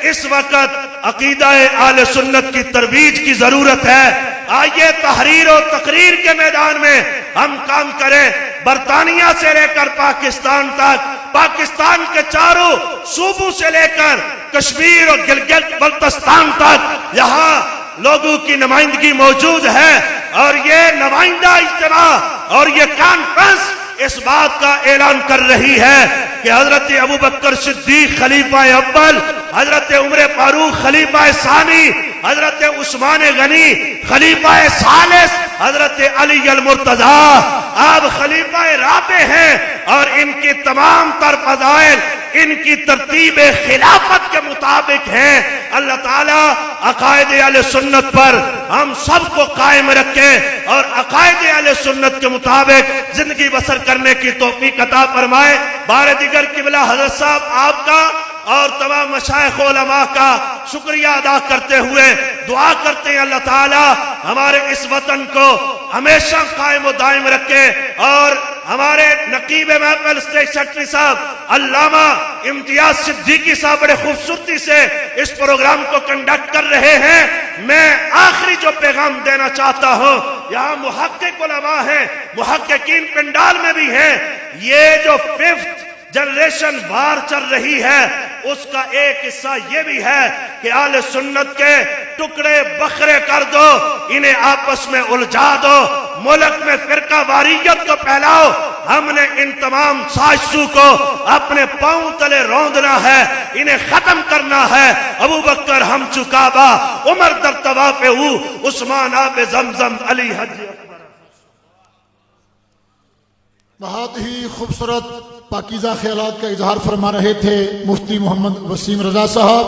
اس وقت عقیدہ اہل سنت کی ترویج کی ضرورت ہے۔ آئیے تحریر و تقریر کے میدان میں ہم کام کریں۔ برطانیہ سے لے کر پاکستان تک، پاکستان کے چاروں صوبوں سے لے کر کشمیر اور گلگت بلتستان تک یہاں لوگوں کی نمائندگی موجود ہے، اور یہ نمائندہ اجتماع اور یہ کانفرنس اس بات کا اعلان کر رہی ہے کہ حضرت ابو بکر صدیق خلیفہ اول، حضرت عمر فاروق خلیفہ ثانی، حضرت عثمان غنی خلیفہ ثالث، حضرت علی المرتضیٰ آپ خلیفہ رابع ہیں، اور ان کی تمام تر فضائل ان کی ترتیب خلافت کے مطابق ہیں۔ اللہ تعالیٰ عقائد اہل سنت پر ہم سب کو قائم رکھے اور عقائد اہل سنت کے مطابق زندگی بسر کرنے کی توفیق عطا فرمائے۔ بار دیگر قبلہ حضرت صاحب آپ کا اور تمام مشائخ علماء کا شکریہ ادا کرتے ہوئے دعا کرتے ہیں اللہ تعالیٰ ہمارے اس وطن کو ہمیشہ قائم و دائم رکھے، اور ہمارے نقیب محفل اسٹیٹ سیکرٹری صاحب علامہ امتیاز صدیقی صاحب بڑے خوبصورتی سے اس پروگرام کو کنڈکٹ کر رہے ہیں۔ میں آخری جو پیغام دینا چاہتا ہوں، یہاں محقق علماء ہیں، محققین پنڈال میں بھی ہیں، یہ جو 5th جنریشن وار چل رہی ہے اس کا ایک حصہ یہ بھی ہے کہ اہل سنت کے ٹکڑے بکھرے کر دو، انہیں آپس میں الجھا دو، ملک میں فرقہ واریت کو پھیلاؤ۔ ہم نے ان تمام سازشوں کو اپنے پاؤں تلے روندنا ہے، انہیں ختم کرنا ہے۔ ابو بکر ہم چکابا، عمر در طواف او، عثمان آب زمزم، علی حج اکبر۔ بہت ہی خوبصورت پاکیزہ خیالات کا اظہار فرما رہے تھے مفتی محمد وسیم رضا صاحب۔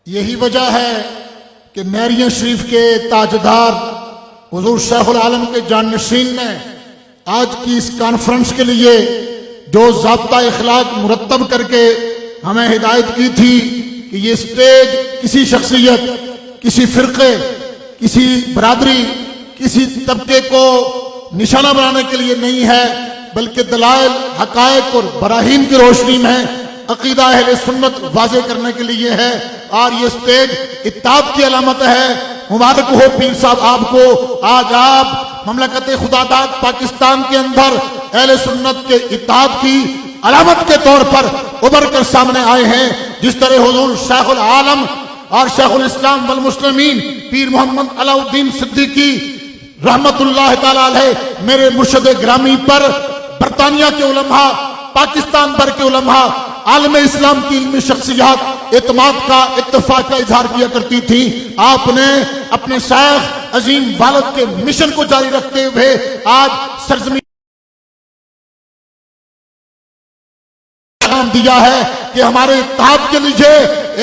یہی وجہ ہے کہ میریاں شریف کے تاجدار حضور شیخ العالم کے جانشین نے آج کی اس کانفرنس کے لیے جو ضابطہ اخلاق مرتب کر کے ہمیں ہدایت کی تھی کہ یہ اسٹیج کسی شخصیت، کسی فرقے، کسی برادری، کسی طبقے کو نشانہ بنانے کے لیے نہیں ہے، بلکہ دلائل، حقائق اور براہین کی روشنی میں عقیدہ اہل سنت واضح کرنے کے لیے ہے، اور یہ اسٹیج اتحاد کی علامت ہے۔ مبارک ہو پیر صاحب آپ کو، آج آپ مملکت خدا داد پاکستان کے اندر اہل سنت کے اتحاد کی علامت کے طور پر ابھر کر سامنے آئے ہیں۔ جس طرح حضور شیخ العالم اور شیخ الاسلام والمسلمین پیر محمد علاء الدین صدیقی رحمت اللہ تعالیٰ علیہ میرے مرشد گرامی پر برطانیہ کے علماء، پاکستان بھر کے علماء، عالم اسلام کی علمی شخصیات اعتماد کا، اتفاق کا اظہار کیا کرتی تھی، آپ نے اپنے شیخ عظیم والد کے مشن کو جاری رکھتے ہوئے آج سرزمین دیا ہے کہ ہمارے اتحاد کے لیے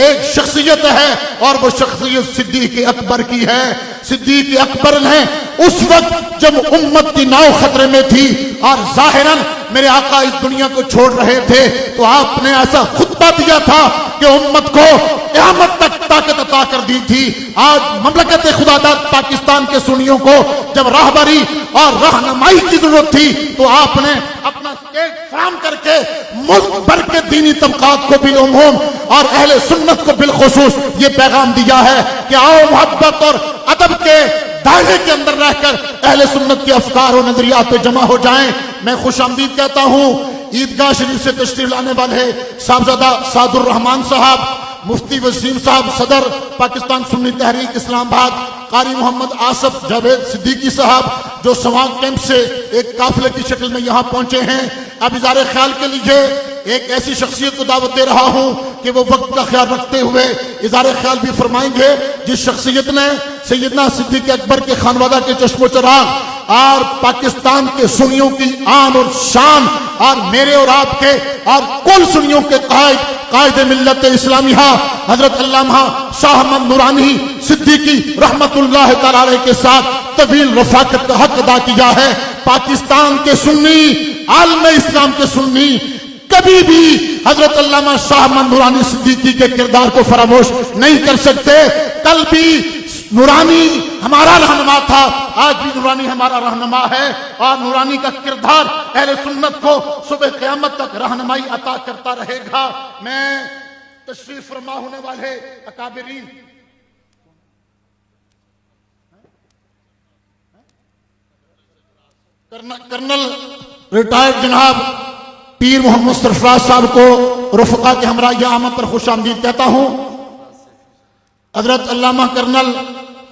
ایک شخصیت ہے، اور وہ شخصیت صدیق اکبر کی ہے۔ صدیق اکبر نے اس وقت جب امت کی ناؤ خطرے میں تھی اور ظاہراً میرے آقا اس دنیا کو چھوڑ رہے تھے، تو آپ نے ایسا خطبہ دیا تھا کہ امت کو قیامت تک طاقت عطا کر دی تھی۔ آج مملکت خدا داد پاکستان کے سنیوں کو جب راہبری اور رہنمائی کی ضرورت تھی، تو آپ نے اپنا اسٹیج فراہم کر کے ملک بھر کے دینی طبقات کو بالعموم اور اہل سنت کو بالخصوص یہ پیغام دیا ہے کہ آؤ محبت اور ادب کے دائرے کے اندر رہ کر اہل سنت کے افکار و نظریات پہ جمع ہو جائیں۔ میں خوش آمدید کہتا ہوں عیدگاہ شریف سے تشریف لانے والے صاحبزادہ سعد الرحمان صاحب، مفتی وسیم صاحب صدر پاکستان سنی تحریک اسلام آباد، قاری محمد آصف جاوید صدیقی صاحب جو سوانگ کیمپ سے ایک قافلے کی شکل میں یہاں پہنچے ہیں۔ اب اظہار خیال کے لیے ایک ایسی شخصیت کو دعوت دے رہا ہوں کہ وہ وقت کا خیال رکھتے ہوئے اظہار خیال بھی فرمائیں گے، جس شخصیت نے سیدنا صدیق اکبر کے خانوادہ کے چشم و چراغ اور پاکستان کے سنیوں کی آن اور شان اور میرے اور آپ کے اور کل سنیوں کے قائد ملت اسلامیہ حضرت علامہ شاہ احمد نورانی صدیقی رحمت اللہ تعالی علیہ کے ساتھ طویل رفاقت کا حق ادا کیا ہے۔ پاکستان کے سنی، عالم اسلام کے سنی کبھی بھی حضرت علامہ شاہ احمد نورانی صدیقی کے کردار کو فراموش نہیں کر سکتے۔ کل بھی نورانی ہمارا رہنما تھا، آج بھی نورانی ہمارا رہنما ہے، اور نورانی کا کردار اہل سنت کو صبح قیامت تک رہنمائی عطا کرتا رہے گا۔ میں تشریف فرما ہونے والے اکابرین کرنل ریٹائرڈ جناب پیر محمد سرفراز صاحب کو رفقا کے ہمراہ آمد پر خوش آمدید کہتا ہوں۔ حضرت علامہ کرنل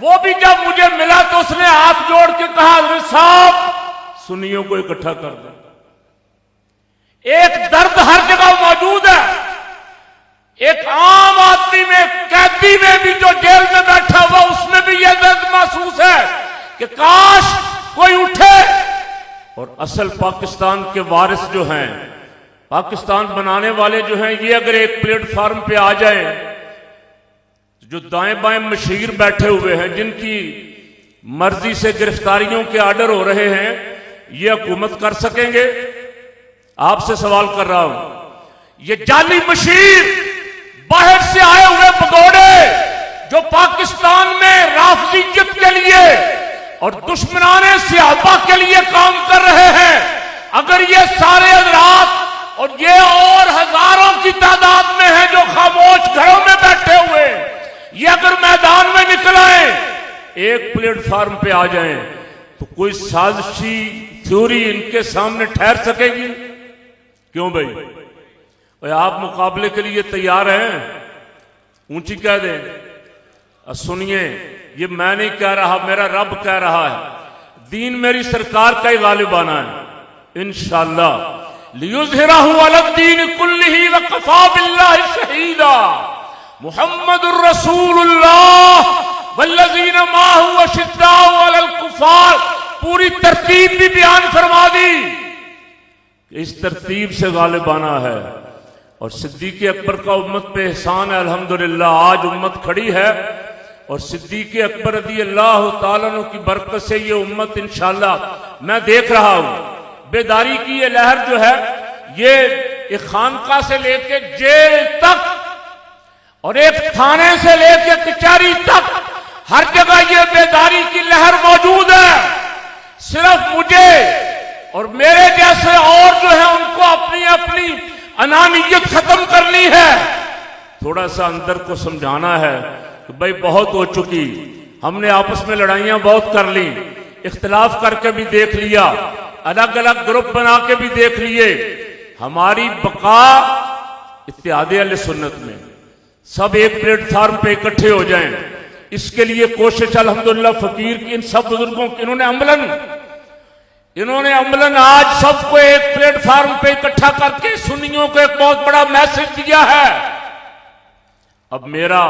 وہ بھی جب مجھے ملا تو اس نے ہاتھ جوڑ کے کہا حضرت صاحب سنیوں کو اکٹھا کر دیں. ایک درد ہر جگہ موجود ہے. ایک عام آدمی میں، قیدی میں بھی جو جیل میں بیٹھا ہوا، اس میں بھی یہ درد محسوس ہے کہ کاش کوئی اٹھے اور اصل پاکستان کے وارث جو ہیں، پاکستان بنانے والے جو ہیں، یہ اگر ایک پلیٹ فارم پہ آ جائیں، جو دائیں بائیں مشیر بیٹھے ہوئے ہیں، جن کی مرضی سے گرفتاریوں کے آرڈر ہو رہے ہیں، یہ حکومت کر سکیں گے؟ آپ سے سوال کر رہا ہوں. یہ جعلی مشیر، باہر سے آئے ہوئے بگوڑے جو پاکستان میں رافضیت کے لیے اور دشمنان صحابہ کے لیے کام کر رہے ہیں، اگر یہ سارے حضرات اور یہ اور ہزاروں کی تعداد میں ہیں جو خاموش گھروں میں بیٹھے ہوئے، یہ اگر میدان میں نکل آئیں، ایک پلیٹ فارم پہ آ جائیں، تو کوئی سازشی تھیوری ان کے سامنے ٹھہر سکے گی؟ کیوں بھائی؟ آپ مقابلے کے لیے تیار ہیں؟ اونچی کہہ دیں. سنیے، یہ میں نہیں کہہ رہا، میرا رب کہہ رہا ہے. دین میری سرکار کا ہی غالب آنا ہے انشاءاللہ. لِيُظْهِرَهُ عَلَى الدِّينِ كُلِّهِ وَكَفَى بِاللَّهِ شَهِيدًا. محمد الرسول اللہ والذین معه أشداء علی الکفار. پوری ترتیب بھی بیان فرما دی کہ اس ترتیب سے غالب آنا ہے. اور صدیق اکبر کا امت پہ احسان ہے الحمدللہ، آج امت کھڑی ہے، اور صدیق اکبر رضی اللہ تعالیٰ عنہ کی برکت سے یہ امت انشاءاللہ، میں دیکھ رہا ہوں بیداری کی یہ لہر جو ہے، یہ ایک خانقاہ سے لے کے جیل تک اور ایک تھانے سے لے کے کچہری تک ہر جگہ یہ بیداری کی لہر موجود ہے. صرف مجھے اور میرے جیسے اور جو ہیں ان کو اپنی اپنی انانیت ختم کرنی ہے. تھوڑا سا اندر کو سمجھانا ہے کہ بھائی بہت ہو چکی، ہم نے آپس میں لڑائیاں بہت کر لی، اختلاف کر کے بھی دیکھ لیا، الگ الگ گروپ بنا کے بھی دیکھ لیے. ہماری بقا اتحاد اہل سنت میں، سب ایک پلیٹ فارم پہ اکٹھے ہو جائیں. اس کے لیے کوشش الحمدللہ فقیر کی ان سب بزرگوں کی، انہوں نے عملاً آج سب کو ایک پلیٹ فارم پہ اکٹھا کر کے سنیوں کو ایک بہت بڑا میسج دیا ہے. اب میرا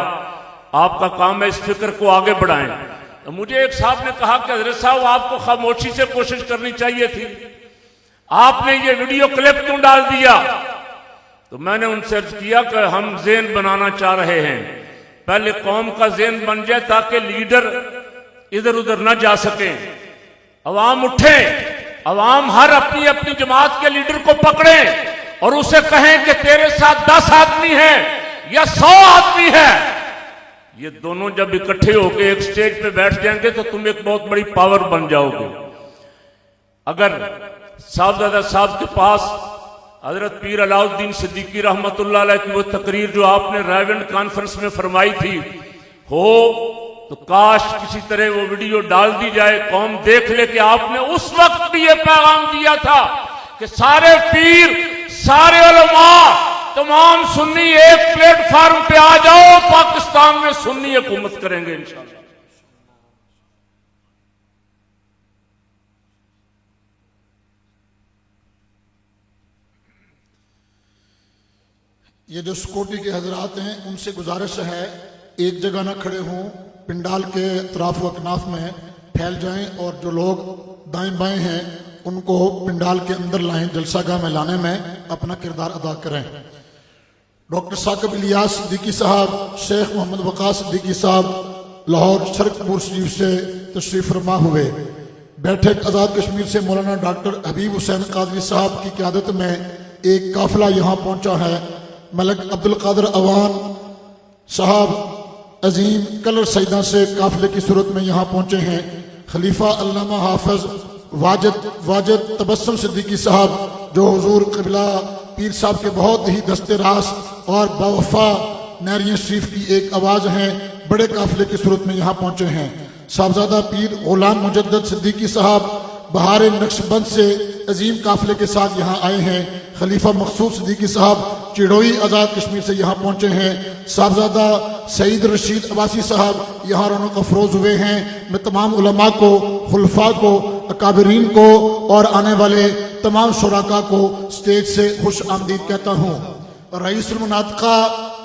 آپ کا کام ہے اس فکر کو آگے بڑھائیں. مجھے ایک صاحب نے کہا کہ حضرت صاحب آپ کو خاموشی سے کوشش کرنی چاہیے تھی، آپ نے یہ ویڈیو کلپ کیوں ڈال دیا؟ تو میں نے ان سے عرض کیا کہ ہم ذہن بنانا چاہ رہے ہیں، پہلے قوم کا ذہن بن جائے تاکہ لیڈر ادھر ادھر نہ جا سکیں، عوام اٹھیں، عوام ہر اپنی اپنی جماعت کے لیڈر کو پکڑیں اور اسے کہیں کہ تیرے ساتھ 10 آدمی ہیں یا 100 آدمی ہیں. یہ دونوں جب اکٹھے ہو کے ایک سٹیج پہ بیٹھ جائیں گے تو تم ایک بہت بڑی پاور بن جاؤ گے. اگر صاحبزادہ صاحب کے پاس حضرت پیر علاؤ الدین صدیقی رحمت اللہ علیہ کی وہ تقریر جو آپ نے رائیونڈ کانفرنس میں فرمائی تھی ہو تو کاش کسی طرح وہ ویڈیو ڈال دی جائے، قوم دیکھ لے کہ آپ نے اس وقت بھی یہ پیغام دیا تھا کہ سارے پیر، سارے علماء، تمام سنی ایک پلیٹ فارم پہ آ جاؤ، پاکستان میں سنی حکومت کریں گے انشاءاللہ. یہ جو سکورٹی کے حضرات ہیں ان سے گزارش ہے ایک جگہ نہ کھڑے ہوں، پنڈال کے اطراف و اکناف میں پھیل جائیں اور جو لوگ دائیں بائیں ہیں ان کو پنڈال کے اندر لائیں، جلسہ گاہ میں لانے میں اپنا کردار ادا کریں. ڈاکٹر ثاقب الیاس صدیقی صاحب، شیخ محمد وقاص صدیقی صاحب لاہور شرقپور شریف سے تشریف فرما ہوئے. بیٹھک آزاد کشمیر سے مولانا ڈاکٹر حبیب حسین قادری صاحب کی قیادت میں ایک قافلہ یہاں پہنچا ہے. ملک عبد القادر اوان صاحب عظیم کلر سیدہ سے قافلے کی صورت میں یہاں پہنچے ہیں. خلیفہ علامہ حافظ واجد تبسم صدیقی صاحب جو حضور قبلہ پیر صاحب کے بہت ہی دست راست اور باوفا نیریاں شریف کی ایک آواز ہیں، بڑے قافلے کی صورت میں یہاں پہنچے ہیں. صاحبزادہ پیر غلام مجدد صدیقی صاحب بہار نقشبند سے عظیم قافلے کے ساتھ یہاں آئے ہیں. خلیفہ مقصود صدیقی صاحب چڑوئی آزاد کشمیر سے یہاں پہنچے ہیں. صاحبزادہ سعید رشید عباسی صاحب یہاں رونق افروز ہوئے ہیں. میں تمام علماء کو، خلفاء کو، اکابرین کو اور آنے والے تمام شرکاء کو سٹیج سے خوش آمدید کہتا ہوں. رئیس المناطقہ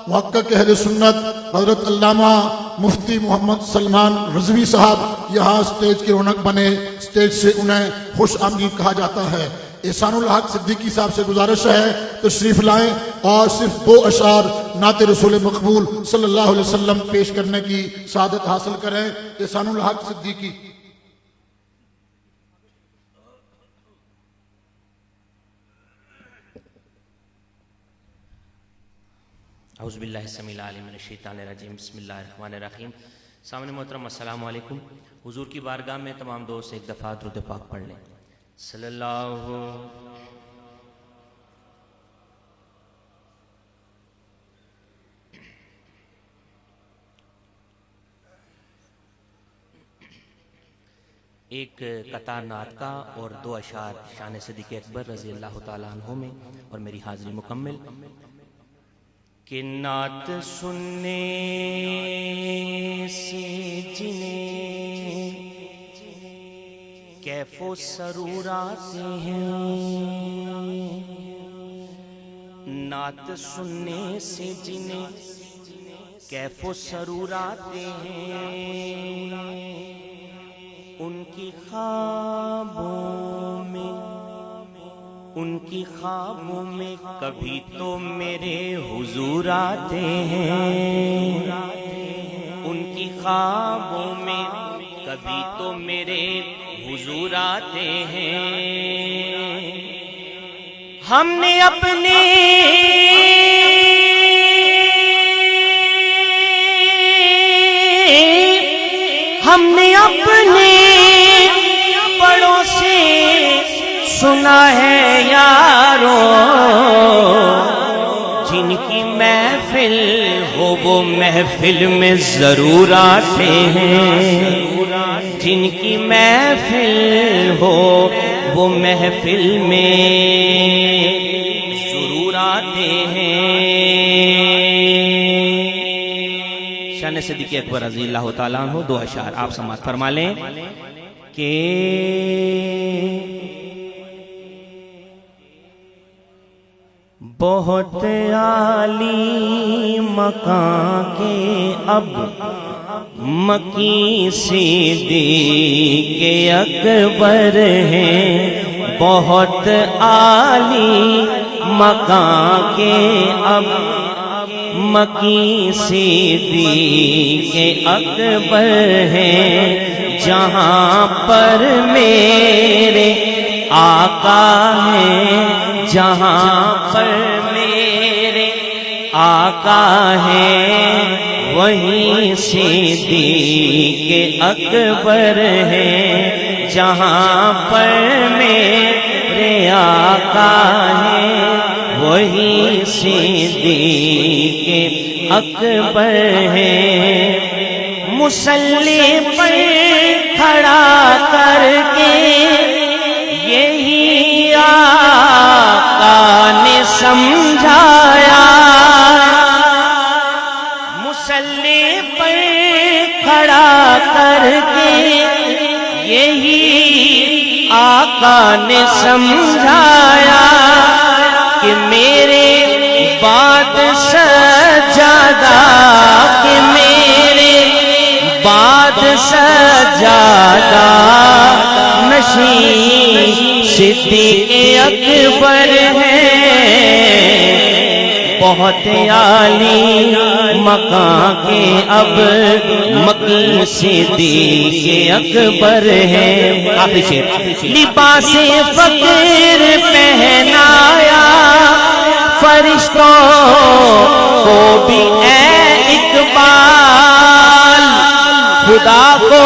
محقق اہل سنت حضرت علامہ مفتی محمد سلمان رضوی صاحب یہاں سٹیج کے رونق بنے. سٹیج سے انہیں خوش آمدید کہا جاتا ہے. احسان الحق صدیقی صاحب سے گزارش ہے تشریف لائیں اور صرف 2 اشعار نعت رسول مقبول صلی اللہ علیہ وسلم پیش کرنے کی سعادت حاصل کریں. احسان الحق صدیقی. اعوذ باللہ السمیع العلیم من الشیطان الرجیم. بسم اللہ الرحمن الرحیم. سامنے محترم السلام علیکم. حضور کی بارگاہ میں تمام دوست ایک دفعہ درود پاک پڑھ لیں. صلی اللہ ایک قطار نعت کا اور 2 اشعار شان صدیق اکبر رضی اللہ تعالیٰ عنہ میں اور میری حاضری مکمل. کہ نعت سننے سے جنہیں کیف و سرور آتے ہیں، نعت سننے سے جنہیں کیف و سرور آتے ہیں، ان کی خوابوں میں کبھی تو میرے حضور آتے ہیں، ان کی خوابوں میں کبھی تو میرے حضور آتے ہیں. ہم نے اپنے بڑوں سے سنا ہے یارو، جن کی محفل ہو وہ محفل میں ضرور آتے ہیں، جن کی محفل ہو وہ محفل میں ضرور آتے ہیں. شان صدیق اکبر رضی اللہ تعالیٰ عنہ 2 اشعار آپ سماعت فرما لیں. کہ بہت عالی مقام کے اب مکی صدیق اکبر ہیں، بہت عالی مقام کے اب مکی صدیق اکبر ہیں، جہاں پر میرے آقا ہیں، جہاں پر میرے آقا ہیں، وہیں صدیق اکبر ہیں، جہاں پر میرے آقا ہیں، وہیں صدیق اکبر ہیں. مصلی پر کھڑا کر کے یہی آقا نے سمجھایا، مصلی پر کھڑا کر کے یہی آقا نے سمجھایا کہ میرے بعد سجادہ، کہ میرے بعد سجادہ نشین صدیق اکبر ہیں، بہت عالی مقام کے اب مکی صدیق اکبر ہیں. آخری شعر. لباس فقر پہنایا فرشتوں کو بھی اے اقبال، خدا کو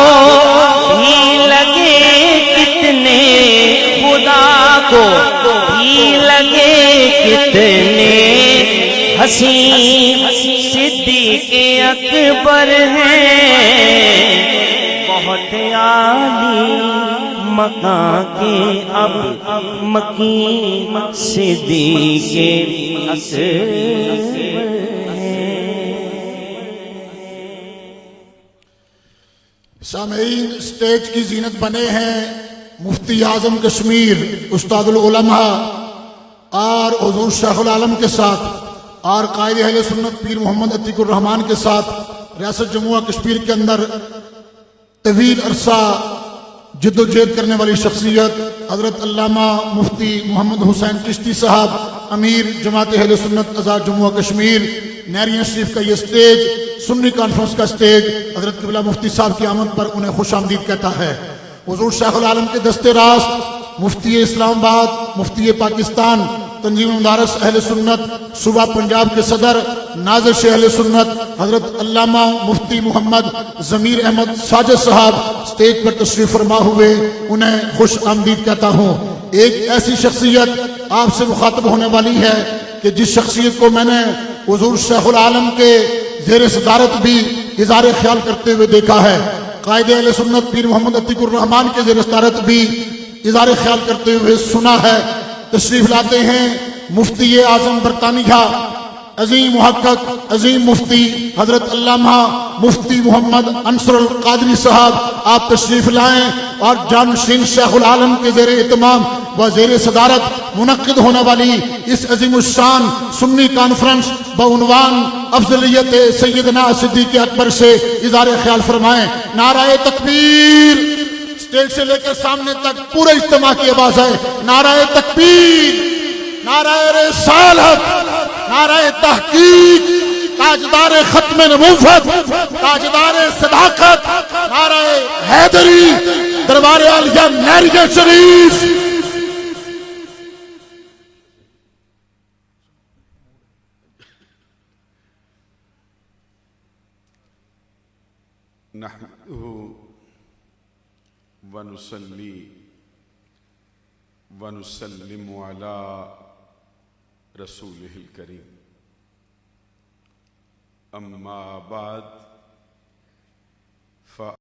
بھی لگے کتنے، خدا کو بھی لگے کتنے حسین صدیق اکبر ہیں، بہت عالی مقام کے اب مکی صدیق اکبر ہیں. سامعین، اسٹیج کی زینت بنے ہیں مفتی اعظم کشمیر استاد العلماء اور حضور شیخ العالم کے ساتھ اور قائد اہل سنت پیر محمد عتیق الرحمان کے ساتھ ریاست جموں و کشمیر کے اندر طویل عرصہ جد و جہد کرنے والی شخصیت حضرت علامہ مفتی محمد حسین چشتی صاحب امیر جماعت اہل سنت آزاد جموں و کشمیر نیریاں شریف کا یہ سٹیج سنی کانفرنس کا سٹیج حضرت قبلہ مفتی صاحب کی آمد پر انہیں خوش آمدید کہتا ہے۔ حضور شیخ العالم کے دستے راست مفتی اسلام آباد، مفتی پاکستان، تنظیم مدارس اہل سنت صوبہ پنجاب کے صدر نازش اہل سنت حضرت علامہ مفتی محمد ضمیر احمد ساجد صاحب سٹیج پر تشریف فرما ہوئے انہیں خوش آمدید کہتا ہوں۔ ایک ایسی شخصیت آپ سے مخاطب ہونے والی ہے کہ جس شخصیت کو میں نے حضور شیخ العالم کے زیر صدارت بھی اظہار خیال کرتے ہوئے دیکھا ہے، قائد اہل سنت پیر محمد عتیق الرحمان کے زیر صدارت بھی اظہار خیال کرتے ہوئے سنا ہے۔ تشریف لاتے ہیں مفتی اعظم برطانیہ عظیم محقق عظیم مفتی حضرت علامہ مفتی محمد انصر القادری صاحب، آپ تشریف لائیں اور جانشین شیخ العالم کے زیر اہتمام و زیر صدارت منعقد ہونے والی اس عظیم الشان سنی کانفرنس بعنوان افضلیت سیدنا صدیق اکبر سے اظہار خیال فرمائیں۔ نعرہ تکبیر! اسٹیج سے لے کر سامنے تک پورے اجتماع کی آواز ہے، نعرہ تکبیر، نعرہ رسالت، نعرہ تحقیق، تاجدار ختم نبوت، تاجدار صداقت، نعرہ حیدری، دربار عالیہ نیریہ شریف۔ نحمده ونصلي ونسلم على رسوله الكريم، أما بعد